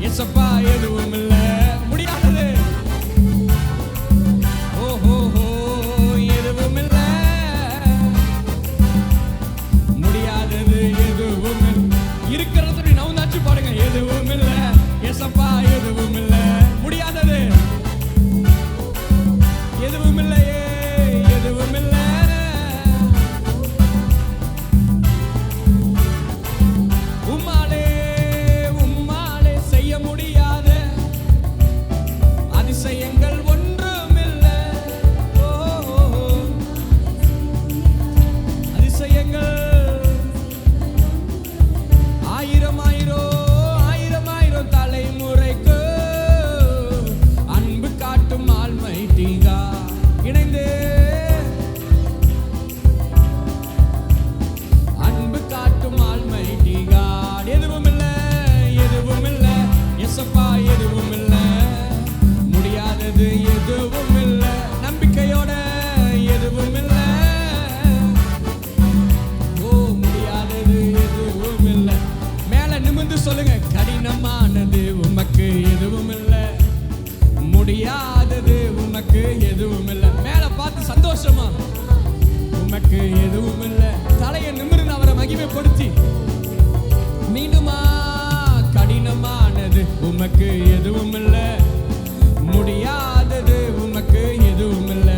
ஏசப்பா, எதுவும் இல்ல முடியாதது. ஓஹோ, எதுவும் இல்ல முடியாதது, எதுவும் இருக்கிறது. நவுந்தாச்சு பாருங்க. எதுவும் இல்ல ஏசப்பா, எதுவும் இல்ல முடியாதது, எதுவும் இல்லையே, எதுவும் இல்ல. உம்மாலே, உம்மாலே செய்ய முடியாத அதிசயங்கள் ஒன்றுமில்லை. ஓ, அதிசயங்கள் 1000 தலைமுறைக்கு அன்பு காட்டும் ஆல்மைட்டிகா. இணைந்து அன்பு காட்டும் ஆல்மைட்டிகா. எதுவும் இல்ல, எதுவும் இல்ல ஏசப்பா, எதுவும் இல்ல முடியாதது, எதுவும் இல்ல. நம்பிக்கையோட எதுவும் இல்ல. ஓ, முடியாதது எதுவும் இல்ல. மேல நிமிர்ந்து சொல்லுங்க. கடினமானது உமக்கு எதுவும் இல்ல, முடியாதது உமக்கு எதுவும் இல்ல. மேல பார்த்து சந்தோஷமா, உமக்கு எதுவும் இல்ல. தலையை நிமிர்ந்து அவரை மகிமைப்படுத்தி மீண்டுமா. கடினமானது உமக்கு எதுவும் இல்ல, முடியாதது உமக்கு எதுவும் இல்ல.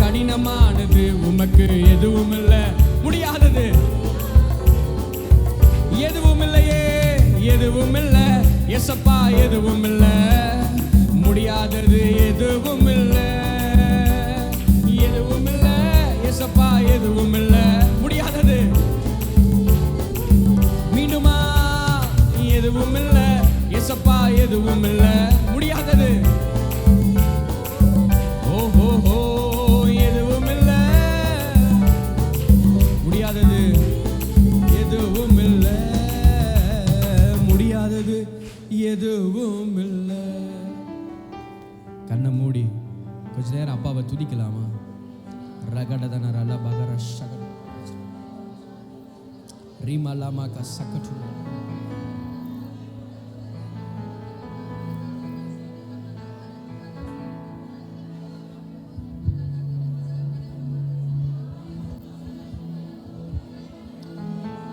கடினமானது உமக்கு எதுவும் இல்ல, முடியாதது எதுவும் இல்லையே, எதுவும் இல்ல ஏசப்பா, எதுவும் இல்ல முடியாதது, எதுவும் இல்ல, எதுவும் இல்ல ஏசப்பா, எதுவும் இல்ல முடியாதது. மீண்டுமா? எதுவும் இல்ல ஏசப்பா, எதுவும் இல்ல முடியாதது. ஓஹோ, எதுவும் இல்ல முடியாதது, எதுவும் இல்ல முடியாதது, எதுவும் இல்லை. கொஞ்ச நேரம் அப்பாவை துதிக்கலாமா? ரகடதன ரல பகர ஷகட ரீமலாமா கசக்கட்டு.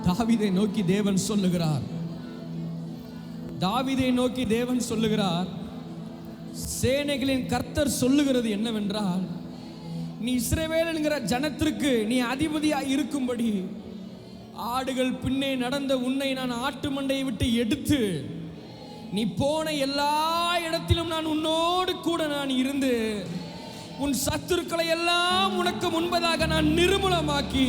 தாவீதை நோக்கி தேவன் சொல்லுகிறார், தாவீதை நோக்கி தேவன் சொல்லுகிறார், சேனைகளின் கர்த்தர் சொல்லுகிறது என்னவென்றால், நீ இஸ்ரவேல் என்கிற ஜனத்திற்கு நீ அதிபதியாய் இருக்கும்படி ஆடுகள் பின்னே நடந்த உன்னை நான் ஆட்டு மண்டையை விட்டு எடுத்து நீ போன எல்லா இடத்திலும் நான் உன்னோடு கூட நான் இருந்து உன் சத்துருக்களை எல்லாம் உனக்கு முன்பதாக நான் நிர்மூலமாக்கி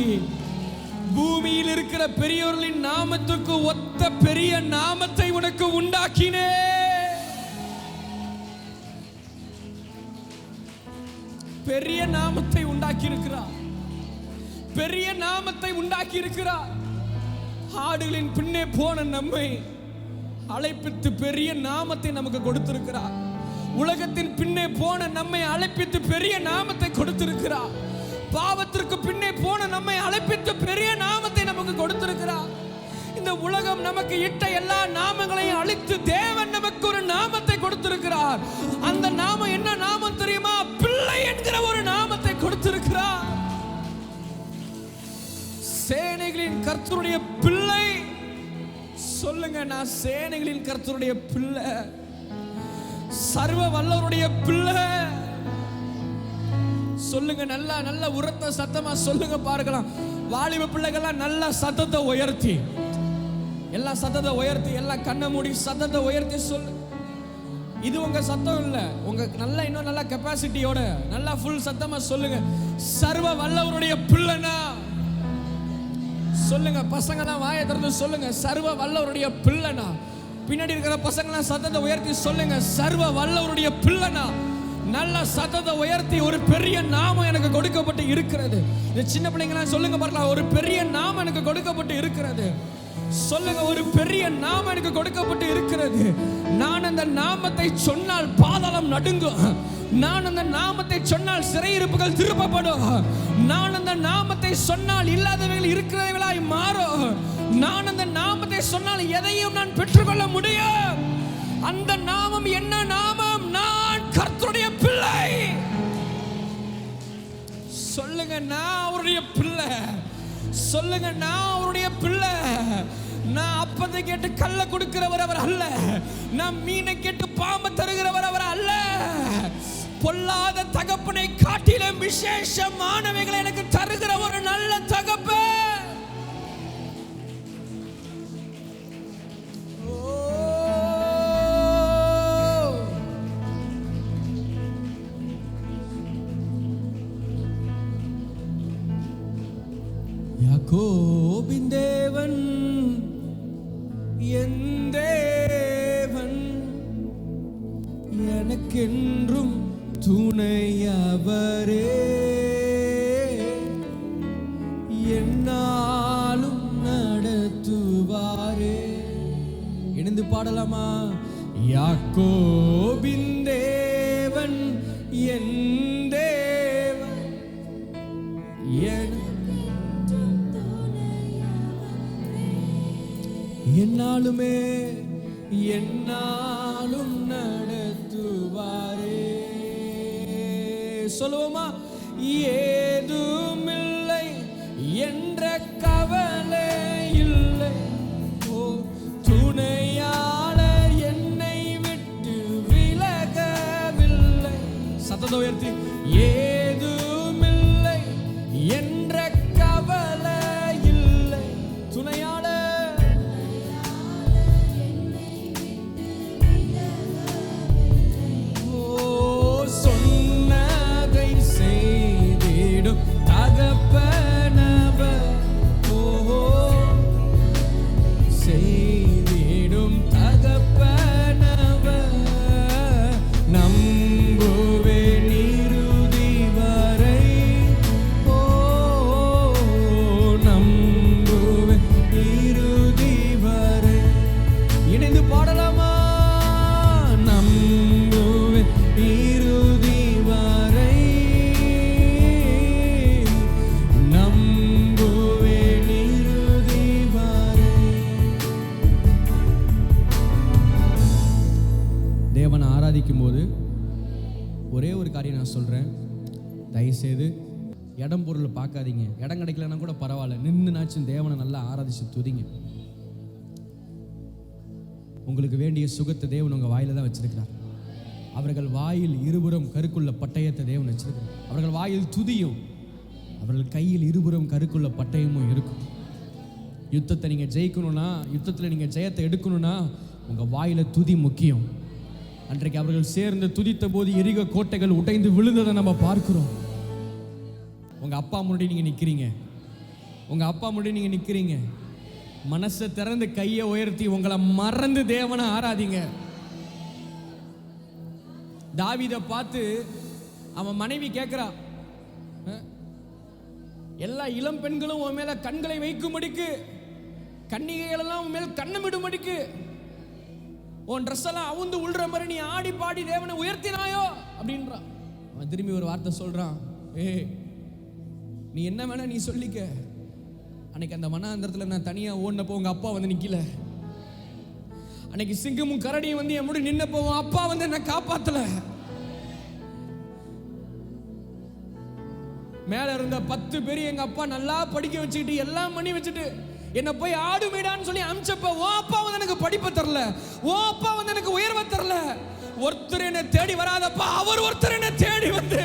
பூமியில் இருக்கிற பெரியோர்களின் நாமத்துக்கு ஒத்த பெரிய நாமத்தை உனக்கு உண்டாக்கினே. பெரிய நாமத்தை உண்டாக்கி இருக்கிறார், பெரிய நாமத்தை உண்டாக்கி இருக்கிறார். ஆடுகளின் பின்னே போன நம்மை அழைப்பித்து பெரிய நாமத்தை நமக்கு கொடுத்திருக்கிறார். உலகத்தின் பின்னே போன நம்மை அழைப்பித்து பெரிய நாமத்தை கொடுத்திருக்கிறார். பாவத்திற்கு பின்னே போன நம்மை அழைப்பித்து பெரிய நாமத்தை நமக்கு கொடுத்திருக்கிறார். இந்த உலகம் நமக்கு இட்ட எல்லா நாமங்களையும் அழித்து தேவன் நமக்கு ஒரு நாமத்தை கொடுத்திருக்கிறார். அந்த நாமம் என்ன நாமம் தெரியுமா? பிள்ளை என்கிற ஒரு நாமத்தை கொடுத்திருக்கிறார். சேனைகளின் கர்த்தருடைய பிள்ளை. சொல்லுங்க, நான் சேனைகளின் கர்த்தருடைய பிள்ளை, சர்வ வல்லவருடைய பிள்ளை. சொல்லுங்க, நல்லா நல்ல உரத்த சத்தமா சொல்லுங்க பார்க்கலாம். வாலிப பிள்ளைகள்லாம் நல்ல சத்தத்தை உயர்த்தி, எல்லா சத்தத்தை உயர்த்தி, எல்லாம் கண்ணை மூடி சத்தத்தை உயர்த்தி சொல்லு. இது உங்க சத்தம் இல்ல, உங்க நல்ல இன்னும் நல்ல கெப்பாசிட்டியோட நல்லா ஃபுல் சத்தமா சொல்லுங்க, சர்வ வல்லவருடைய பிள்ளைனா. சொல்லுங்க, பசங்கலாம் வாயை திறந்து சொல்லுங்க, சர்வ வல்லவருடைய பிள்ளைனா. பின்னாடி இருக்கிற பசங்கலாம் சத்தத்தை உயர்த்தி சொல்லுங்க, சர்வ வல்லவருடைய பிள்ளைனா. நல்ல சத்தத்தை உயர்த்தி, ஒரு பெரிய நாமம் எனக்கு கொடுக்கப்பட்டு இருக்கிறது. இந்த சின்ன பிள்ளைங்களாம் சொல்லுங்க பார்க்கலாம், ஒரு பெரிய நாமம் எனக்கு கொடுக்கப்பட்டு இருக்கிறது. சொல்லுங்க, ஒரு பெரிய நாமம் எனக்கு கொடுக்கப்பட்டு இருக்கிறது. நான் அந்த நாமத்தை சொன்னால் பாதாளம் நடுங்கும். நான் அந்த நாமத்தை சொன்னால் சிறையிருப்புகள் திருப்பப்படும். நான் அந்த நாமத்தை சொன்னால் இல்லாதவைகள் இருக்கிறவர்களாய் மாறும். நான் அந்த நாமத்தை சொன்னால் எதையும் நான் பெற்றுக்கொள்ள முடியும். அந்த நாமம் என்ன நாமம்? நான் கர்த்தருடைய பிள்ளை. சொல்லுங்க, நான் அவருடைய பிள்ளை. சொல்லுங்க, நான் அவருடைய பிள்ளை. நான் அப்பத்தை கேட்டு கல்ல கொடுக்கிறவர் அவர் அல்ல. நான் மீனை கேட்டு பாம்பை தருகிறவர் அவர் அல்ல. பொல்லாத தகப்பனை காட்டிலும் விசேஷமானவைகளை எனக்கு தருகிற ஒரு நல்ல தகப்பன். யாக்கோபின் தேவன் என் தேவன், எனக்கென்றும் துணையவரே, என்னாலும் நடத்துவாரே. இணைந்து பாடலாமா? யாக்கோபின் தேவன் என் தேவன், என்னாலுமே என்னாலும் நடத்துவாரே. சொல்லுவோமா? ஏதுமில்லை என்ற கவலை இல்லை, ஓ துணையாளர் என்னை விட்டு விலகவில்லை. சத்தத்தை உயர்த்தி, ஏதுமில்லை என்ற கவலை இல்லை, துணையாளர் பார்க்கும்போது ஒரே ஒரு காரியம் நான் சொல்கிறேன், தயவுசெய்து இடம் பொருளை பார்க்காதீங்க. இடம் கிடைக்கலன்னா கூட பரவாயில்ல, நின்றுனாச்சும் தேவனை நல்லா ஆராதிச்சு துதிங்க. உங்களுக்கு வேண்டிய சுகத்தை தேவன் உங்கள் வாயில தான் வச்சிருக்கிறார். அவர்கள் வாயில் இருபுறம் கருக்குள்ள பட்டயத்தை தேவன் வச்சிருக்கிறார். அவர்கள் வாயில் துதியும், அவர்கள் கையில் இருபுறம் கருக்குள்ள பட்டயமும் இருக்கும். யுத்தத்தை நீங்கள் ஜெயிக்கணும்னா, யுத்தத்தில் நீங்கள் ஜெயத்தை எடுக்கணும்னா உங்கள் வாயில துதி முக்கியம். அன்றைக்கு அவர்கள் சேர்ந்து துதித்த போது எரிக கோட்டைகள் உடைந்து விழுந்ததை நம்ம பார்க்கிறோம். உங்கள் அப்பா முன்னாடி நீங்கள் நிற்கிறீங்க, உங்கள் அப்பா முன்னாடி நீங்கள் நிற்கிறீங்க, மனசை திறந்து கையை உயர்த்தி உங்களை மறந்து தேவனை ஆராதிங்க. தாவீதை பார்த்து அவன் மனைவி கேட்கிறா, எல்லா இளம் பெண்களும் உன் மேல கண்களை வைக்கும்படிக்கு, கன்னிகைகள் எல்லாம் உன் மேல் கண்ணமிடும்படிக்கு உன் ட்ரெஸ் எல்லாம் அவுந்து உள்ற மாதிரி நீ ஆடி பாடி தேவனை உயர்த்தினாயோ அப்படின்றான். அவன் திரும்பி ஒரு வார்த்தை சொல்றான், நீ என்ன வேணா நீ சொல்லிக்க, அன்னைக்கு அந்த மனாந்தரத்தில் நான் தனியா ஓடினப்போ உங்க அப்பா வந்து நிக்கல, அன்னைக்கு சிங்கமும் கரடியும் வந்து என் முடி நின்னப்போ உன் அப்பா வந்து என்ன காப்பாத்தல, மேல இருந்த 10 பேர் எங்க அப்பா நல்லா படிக்க வச்சுக்கிட்டு எல்லாம் பண்ணி வச்சுட்டு என்ன போய் ஆடு மேடான்னு சொல்லி அமிச்சப்ப ஓ அப்பா வந்து எனக்கு படிப்பை தரல, ஓ அப்பா வந்து எனக்கு உயர்வை தரல, ஒருத்தர் என்ன தேடி வராதப்பா அவர் ஒருத்தர் என்ன தேடி வந்து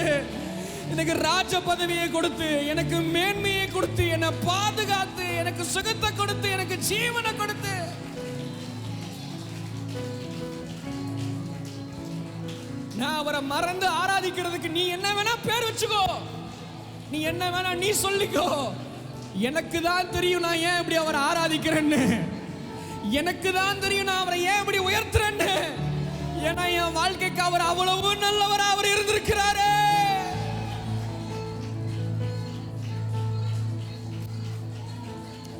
எனக்கு ராஜ பதவியை கொடுத்து, எனக்கு மேன்மையை கொடுத்து, என்னை பாதுகாத்து, எனக்கு சுகத்தை கொடுத்து, எனக்கு ஜீவனை கொடுத்து, நான் அவரை மறந்து ஆராதிக்கிறதுக்கு நீ என்ன வேணா பேர் வச்சுக்கோ, நீ என்ன வேணா நீ சொல்லிக்கோ, எனக்கு தான் தெரியும் நான் ஏன் இப்படி அவரை ஆராதிக்கிறேன்னு, எனக்கு தான் தெரியும் நான் அவரை ஏன் இப்படி உயர்த்துறேன்னு. ஏன்னா என் வாழ்க்கைக்கு அவர் அவ்வளவு நல்லவரா அவர் இருந்திருக்கிறாரே.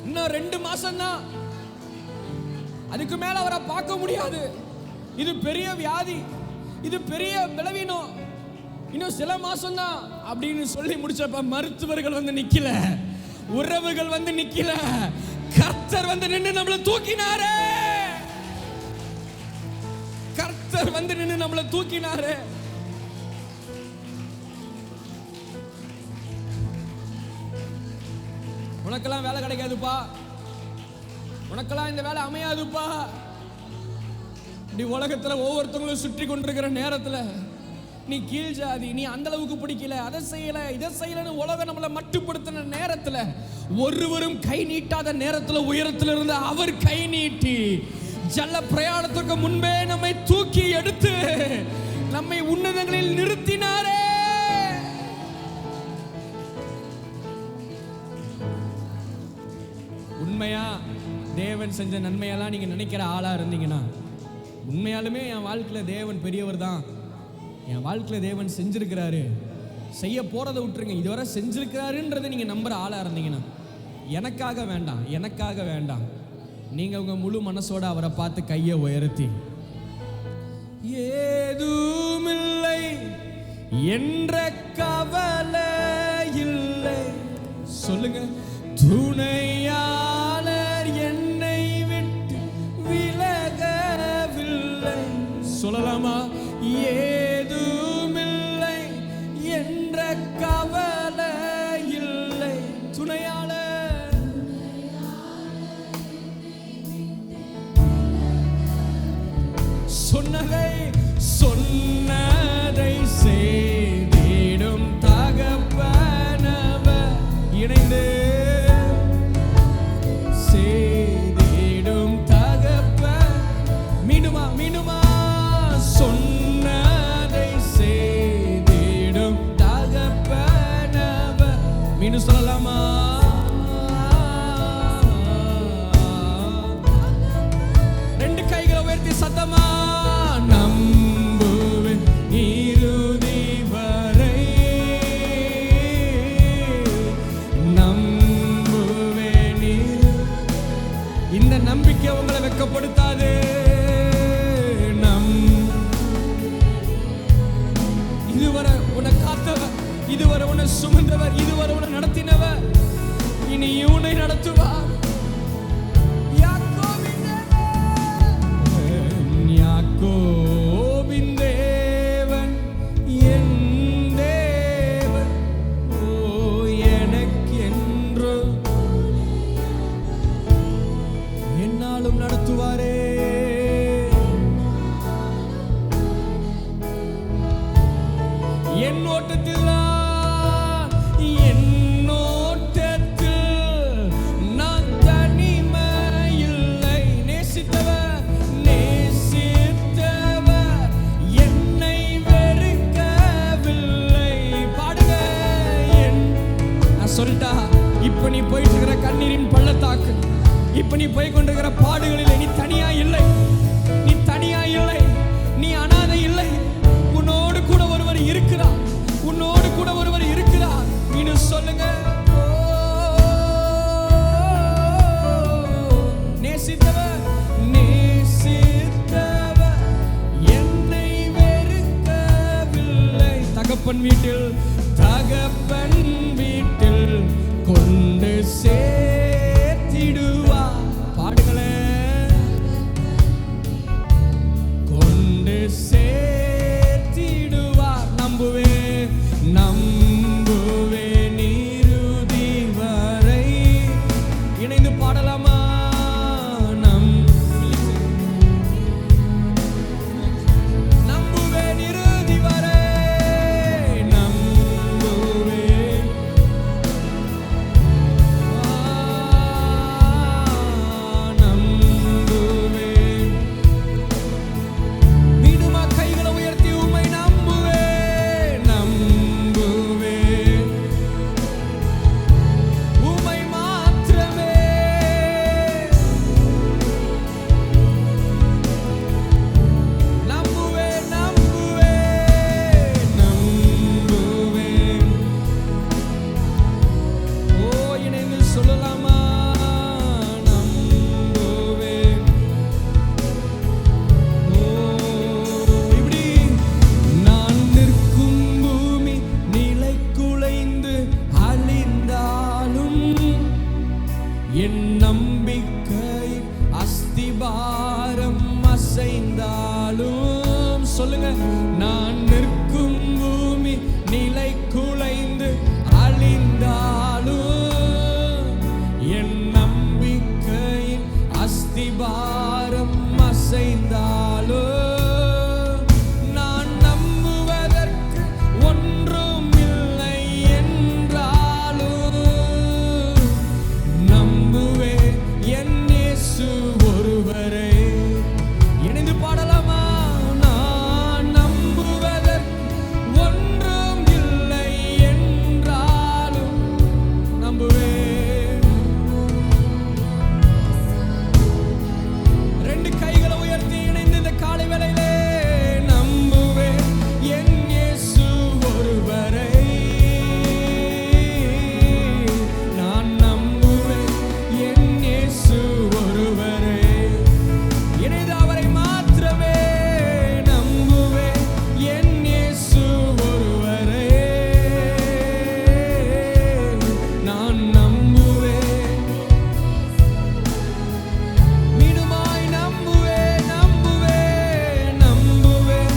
இன்னும் 2 மாசம் தான், அதுக்கு மேல அவரை பார்க்க முடியாது. இது பெரிய வியாதி, இது பெரிய பலவீனம், இன்னும் சில மாசம் தான் அப்படின்னு சொல்லி முடிச்சப்ப மருத்துவர்கள் வந்து நிக்கல, உறவுகள் வந்து நிக்கல, கர்த்தர் வந்து நின்று நம்மளை தூக்கினாரே, கர்த்தர் வந்து நின்று நம்மளை தூக்கினாரே. உனக்கெல்லாம் வேலை கிடைக்காதுப்பா, உனக்கெல்லாம் இந்த வேலை அமையாதுப்பா, இப்படி உலகத்துல ஒவ்வொருத்தவங்களும் சுற்றி கொண்டிருக்கிற நேரத்துல நீ கீழ் ஜாதி, நீ அந்த அளவுக்கு பிடிக்கல, அதை செய்யல இதை செய்யலன்னு உலகம் நம்மளை மட்டுப்படுத்தின நேரத்துல, ஒருவரும் கை நீட்டாத நேரத்துல உயரத்துல இருந்து அவர் கை நீட்டி ஜல பிரயாணத்துக்கு முன்பே நம்மை தூக்கி எடுத்து நம்மை உன்னதங்களில் நிறுத்தினாரே. உண்மையா தேவன் செஞ்ச நன்மையெல்லாம் நீங்க நினைக்கிற ஆளா இருந்தீங்கன்னா, உண்மையாலுமே என் வாழ்க்கையில தேவன் பெரியவர் தான், என் வாழ்க்கையில தேவன் செஞ்சிருக்கிறாரு, செய்ய போறதை விட்டுருங்க, இதுவரை செஞ்சிருக்கிறாருன்றதை நீங்க நம்புற ஆளா இருந்தீங்கன்னா, எனக்காக வேண்டாம், எனக்காக வேண்டாம், நீங்க உங்க முழு மனசோட அவரை பார்த்து கையை உயர்த்தி ஏதுமில்லை என்ற கவலை இல்லை சொல்லுங்க, துணையாளர் என்னை விட்டு விலகவில்லை சொல்லலாமா? ஏதுமில்லை என்ற கவலை இல்லை, துணையாளர் சொன்னதை செய்திடும் தகப்பனவர் இணைந்து செய்திடும் தகப்பன் மீண்டுமா சொன்னதை செய்திடும் தகப்பனவர் மீண்டும் சொல்லலாமா? ரெண்டு கைகளை உயர்த்தி சத்தமா நம்புவேன் இறுதி வரை, நம்புவேன். இந்த நம்பிக்கை உங்களை வெட்கப்படுத்தாது. இதுவரை உன்னை காத்தவர், இதுவரை உன்னை சுமந்தவர், இதுவரை உன்னை நடத்தினவர், இனி உன்னை நடத்துவார். யாக்கோபின் என் ஓட்டத்தில் நான் தனிமையில்லை. நேசித்தவர் என்னை வெறுக்கவில்லை. பாடுங்க. நான் சொல்லிட்டா, இப்ப நீ போயிட்டு இருக்கிற கண்ணீரின் பள்ளத்தாக்கு, இப்ப நீ போய் கொண்டிருக்கிற பாடுகளில் நீ தனியா இல்லை. நீ தனியா இல்லை, நீ அனாதை இல்லை. உன்னோடு கூட ஒருவர் இருக்கிறார், உன்னோடு கூட ஒருவர் இருக்கிறார். இன்னும் சொல்லுங்க. நேசித்தவர் என்னை வெறுக்கவில்லை. தகப்பன் வீட்டில் கொண்டு சேர்த்திடுவா. பாடுங்களேன். கொண்டு சேர்த்திடுவார். நம்புவேன் இறுதி வரை. இணைந்து பாடலாமா? நம்புவேன் இறுதி வரை. என் நம்பிக்கை அஸ்திபாரம் அசைந்தாலும், சொல்லுங்க. நான் நிற்கும் பூமி நிலை குலைந்து அழிந்தாலும், என் நம்பிக்கை அஸ்திபாரம் அசைந்தாலும், நான் நம்புவதற்கு ஒன்றும் இல்லை என்றாலும், நம்புவேன் என் இயேசு ஒருவரே. இணைந்து பாடலாமா? நான் நம்புவதற்கு ஒன்றும் இல்லை என்றாலும் நம்புவேன். ரெண்டு கைகளை உயர்த்தி இணைந்து இந்த காலை வேளையிலே நம்புவேன் என் இயேசு ஒருவரை. நான் நம்புவேன் என் இயேசு ஒருவரை. இணைந்து அவரை மாத்திரமே நம்புவேன் என் இயேசு ஒருவரை. நான் நம்புவேன், மீண்டுமாய் நம்புவேன், நம்புவேன், நம்புவேன்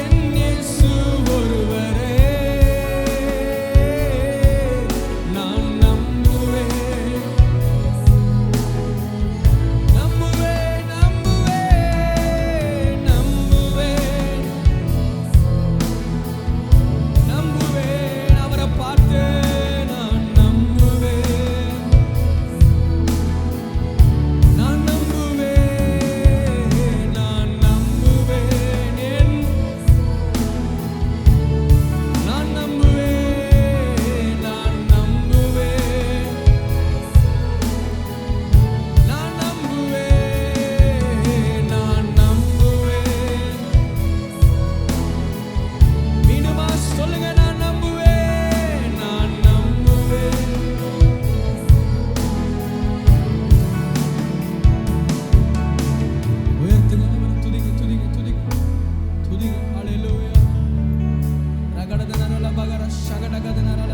என் இயேசு ஒருவரை. நான் நம்புவேன், நம்புவேன், நம்புவேன், நம்புவேன், நம்புவேன். அவரை பார்த்து நான் நம்புவேன், நான் நம்புவேன், நான் நம்புவேன், நான் நம்புவேன், நான் நம்புவேன், நான் நம்புவேன், நான் நம்புவேன். மீண்டுமா சொல்லுங்க. நான் நம்புவேன், நான் நம்புவேன். உயர்த்துங்க, துதிங்க, துதிங்க, துதிங்க, துதிங்க. ஹல்லேலூயா. ரகடதனரல பகர ஷகடகதனரல.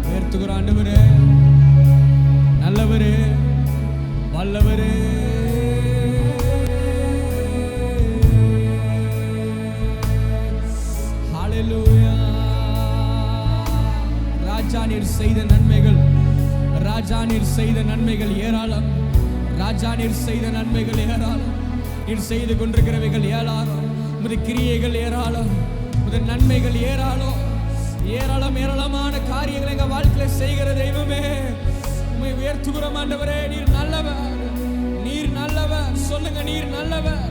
உயர்த்துகிற ஆண்டவரே, நல்லவரே, வல்லவரே. ஹல்லேலூயா. ராஜா நீர் செய்த நன்மைகள், ராஜா நீர் செய்த நன்மைகள் ஏராளம். ராஜா நீர் செய்த நன்மைகள் ஏராளம். நீர் செய்து கொண்டிருக்கிறவைகள் ஏராளம். உமது கிரியைகள் ஏராளம், உமது நன்மைகள் ஏராளம். ஏராளம் ஏராளமான காரியங்களை எங்க வாழ்க்கையில செய்கிற தெய்வமே, உம்மை உயர்த்துகிறோம் ஆண்டவரே. நீர் நல்லவர், நீர் நல்லவர். சொல்லுங்க, நீர் நல்லவர்,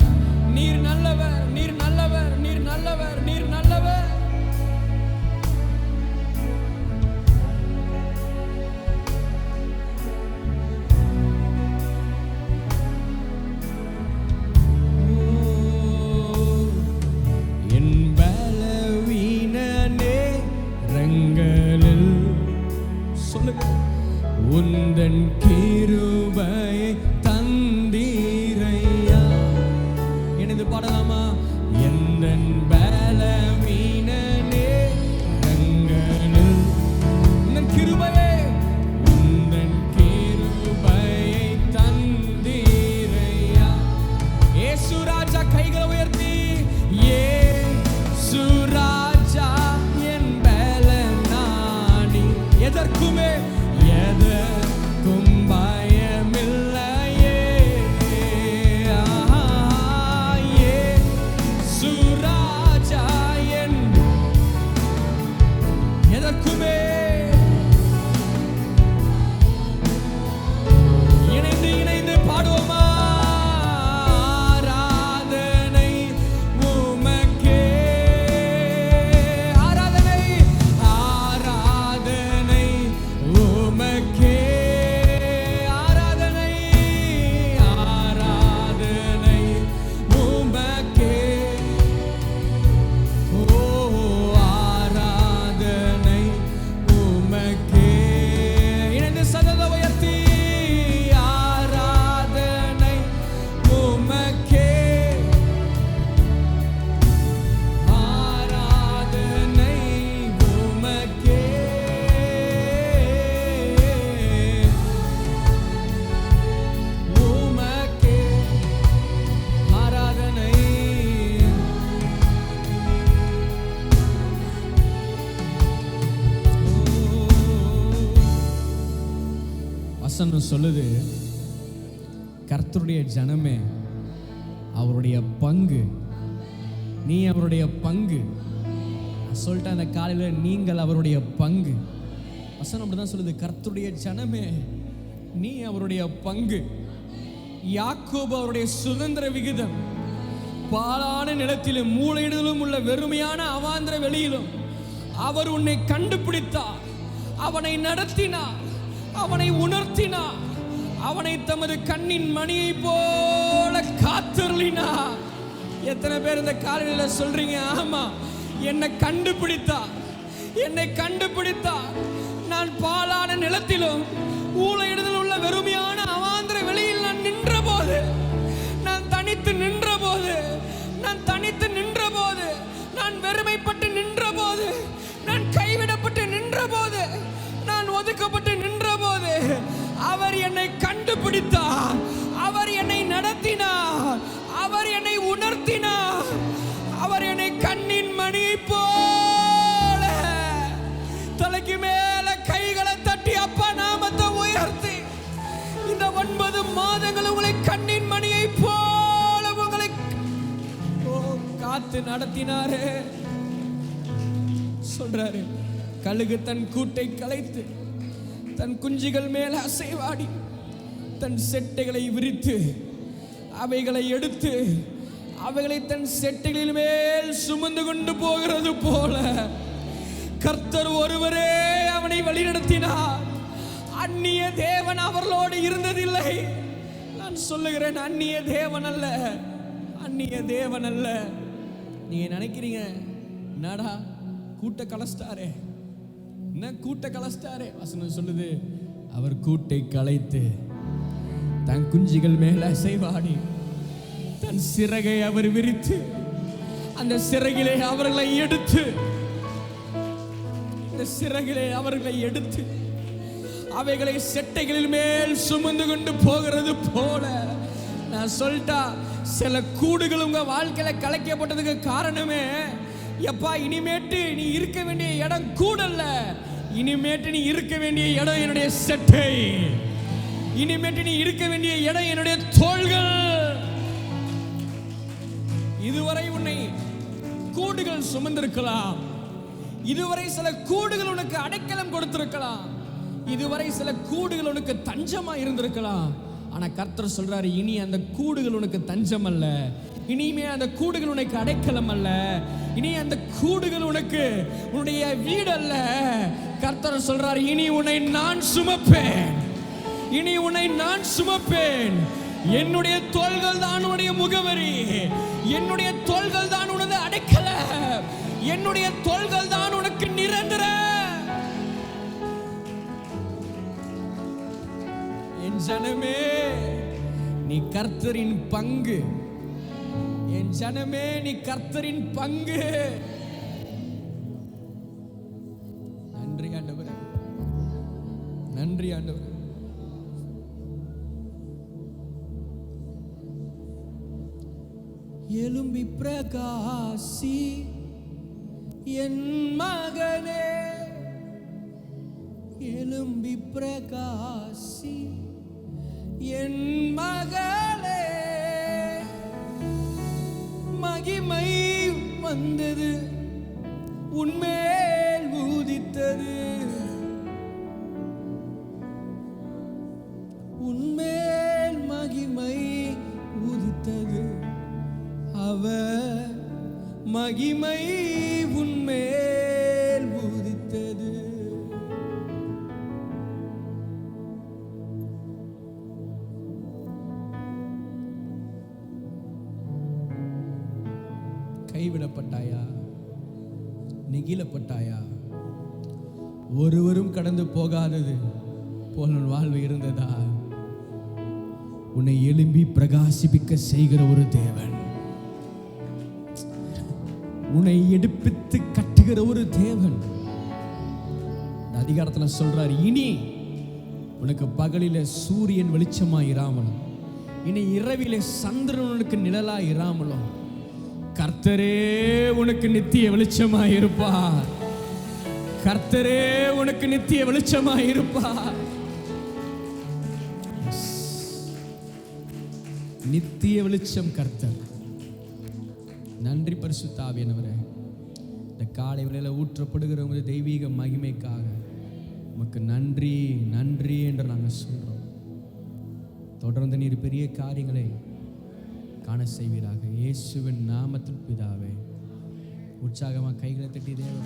நீர் நல்லவர், நீர் நல்லவர், நீர் நல்லவர், நீர் நல்லவர். உந்தன் கிருபையை தந்தீரையா. எனது பாடலாமா? எந்தன் பலவீன நேரங்களில் உந்தன் கிருபையை, உந்தன் கிருபையை தந்தீரையா. இயேசு ராஜா கைகளை உயர்த்தி, இயேசு ராஜா என் பலனானி, எதற்குமே எதற்கும் பயமில்லையே. இயேசு ராஜா என் எதற்குமே. இணைந்து இணைந்து பாடுவோமா? ஆராதனை உமக்கே, ஆராதனை ஆராதனை உமக்கே, ஆராதனை ஆராதனை உமக்கே. ஓ ஆராதனை உமக்கே. இணைந்து சதத உயர்த்தி, ஆராதனை உமக்கே, ஆராதனை உமக்கே, உமக்கே ஆராதனை. வசனம் சொல்லுது, கர்த்தருடைய ஜனமே அவருடைய பங்கு, நீ அவருடைய பங்கு. சொல்லிட்டேன் அந்த காலையில், நீங்கள் அவருடைய பங்கு. வசனம் அப்படிதான் சொல்லுது, கர்த்தருடைய ஜனமே நீ அவருடைய பங்கு. யாக்கோபு அவருடைய சுதந்திர விகிதம். பாழான நிலத்திலும் மூளையிடலும் உள்ள வெறுமையான அவாந்திர வெளியிலும் அவர் உன்னை கண்டுபிடித்தார், அவனை நடத்தினார், அவனை உணர்த்தினார், அவனை தமது கண்ணின் மணியை போல காத்தருளினார். எத்தனை பேர் இந்த காலையில் சொல்றீங்க, ஆமா என்னை கண்டுபிடித்தார், என்னை கண்டுபிடித்தார். நான் பாழான நிலத்திலும் ஊழையிடுதல் உள்ள வெறுமையான அவாந்திர வெளியில் நான் நின்ற போது, நான் தனித்து நின்ற போது, நான் தனித்து நின்ற போது, நான் வெறுமைப்பட்டு நின்ற போது, நான் கைவிடப்பட்டு நின்ற போது, நான் ஒதுக்கப்பட்டு நின்ற போது அவர் என்னை கண்டுபிடித்தார், அவர் என்னை நடத்தினார், அவர் என்னை உணர்த்தினார், அவர் என்னை கண்ணின் மணியை போல. தலைக்கு மேல கைகளை தட்டி அப்பா நாமத்தை உயர்த்தி, இந்த 9 மாதங்கள் உங்களை கண்ணின் மணியை போல உங்களை காத்து நடத்தினாரு. சொல்றாரு, கழுகு தன் கூட்டை கலைத்து தன் குஞ்சுகள் மேல் அசைவாடி தன் செட்டைகளை விரித்து அவைகளை எடுத்து அவைகளை தன் செட்டைகளின் மேல் சுமந்து கொண்டு போகிறது போல கர்த்தர் ஒருவரே அவனை வழிநடத்தினார். அந்நிய தேவன் அவர்களோடு இருந்ததில்லை. நான் சொல்லுகிறேன், அந்நிய தேவன் அல்ல, அந்நிய தேவன் அல்ல. நீங்க நினைக்கிறீங்க, நடா கூட்ட கலஸ்டாரே, என்ன கூட்ட கலஸ்டாரே. வசனம் சொல்லுது, அவர் கூட்டை கலைத்து தன் குஞ்சுகள் மேல அசைவாடி தன் சிறகை அவர் விரித்து அந்த சிறகிலே அவர்களை எடுத்து, இந்த சிறகிலே அவர்களை எடுத்து அவைகளை செட்டைகளில் மேல் சுமந்து கொண்டு போகிறது போல. நான் சொல்லிட்டா, சில கூடுகள் உங்க வாழ்க்கையில கலைக்கப்பட்டதுக்கு காரணமே, எப்பா இனிமேட்டு நீ இருக்க வேண்டிய இடம் கூடல்ல, இனிமேட்டு நீ இருக்க வேண்டிய இடம் என்னுடைய செட்டை, இனிமேட்டு நீ இருக்க வேண்டிய இடம் என்னுடைய தோள்கள். இதுவரை உன்னை கூடுகள் சுமந்திருக்கலாம். இதுவரை சில கூடுகள் உனக்கு அடைக்கலம் கொடுத்திருக்கலாம். இதுவரை சில கூடுகள் உனக்கு தஞ்சமா இருந்திருக்கலாம். ஆனா கர்த்தர் சொல்றாரு, இனி அந்த கூடுகள் உனக்கு தஞ்சம் அல்ல, இனிமே அந்த கூடுகள் உனக்கு அடைக்கலம் அல்ல, இனி அந்த கூடுகள் உனக்கு உன்னுடைய வீடு அல்ல. கர்த்தர் சொல்றாரு, இனி உன்னை நான் சுமப்பேன், இனி உன்னை நான் சுமப்பேன். என்னுடைய தோள்கள் தான் உன்னுடைய முகவரி, என்னுடைய தோள்கள் தான் உனது அடைக்கலம், என்னுடைய தோள்கள் தான் உனக்கு நிரந்தர. என் ஜனமே, நீ கர்த்தரின் பங்கு. என் ஜனமே, நீ கர்த்தரின் பங்கு. நன்றி ஆண்டவரே, நன்றி ஆண்டவரே. எழும்பி பிரகாசி என் மகனே, எழும்பி பிரகாசி என் மகளே. மகிமை வந்தது, உன்மேல் ஊதித்தது, உன்மேல் மகிமை ஊதித்தது. அவர் மகிமை உன்மேல் ஊதித்தது. கைவிடப்பட்டாயா? நெகிழப்பட்டாயா? ஒருவரும் கடந்து போகாதது போல் உன் வாழ்வு இருந்ததா? உன்னை எழும்பி பிரகாசிப்பிக்க செய்கிற ஒரு தேவன், உன்னை எடுப்பித்து கட்டுகிற ஒரு தேவன். அதிகாரத்தில் சொல்றார், இனி உனக்கு பகலில சூரியன் வெளிச்சமாய் இராமலும், இனி இரவிலே சந்திரன் உனக்கு நிழலாய் இராமலும், கர்த்தரே உனக்கு நித்திய வெளிச்சமாய் இருப்பார். கர்த்தரே உனக்கு நித்திய வெளிச்சமாய் இருப்பார். நித்திய வெளிச்சம் கர்த்தர். நன்றி பரிசுத்த ஆவியானவரே, இந்த காலை வேளையில ஊற்றப்படுகிற உங்களுடைய தெய்வீக மகிமைக்காக உமக்கு நன்றி நன்றி என்று நாங்கள் சொல்றோம். தொடர்ந்து நீர் பெரிய காரியங்களை காண செய்வீராக. இயேசுவின் நாமத்தில் பிதாவே. உற்சாகமாக கைகளை தட்டி தேவ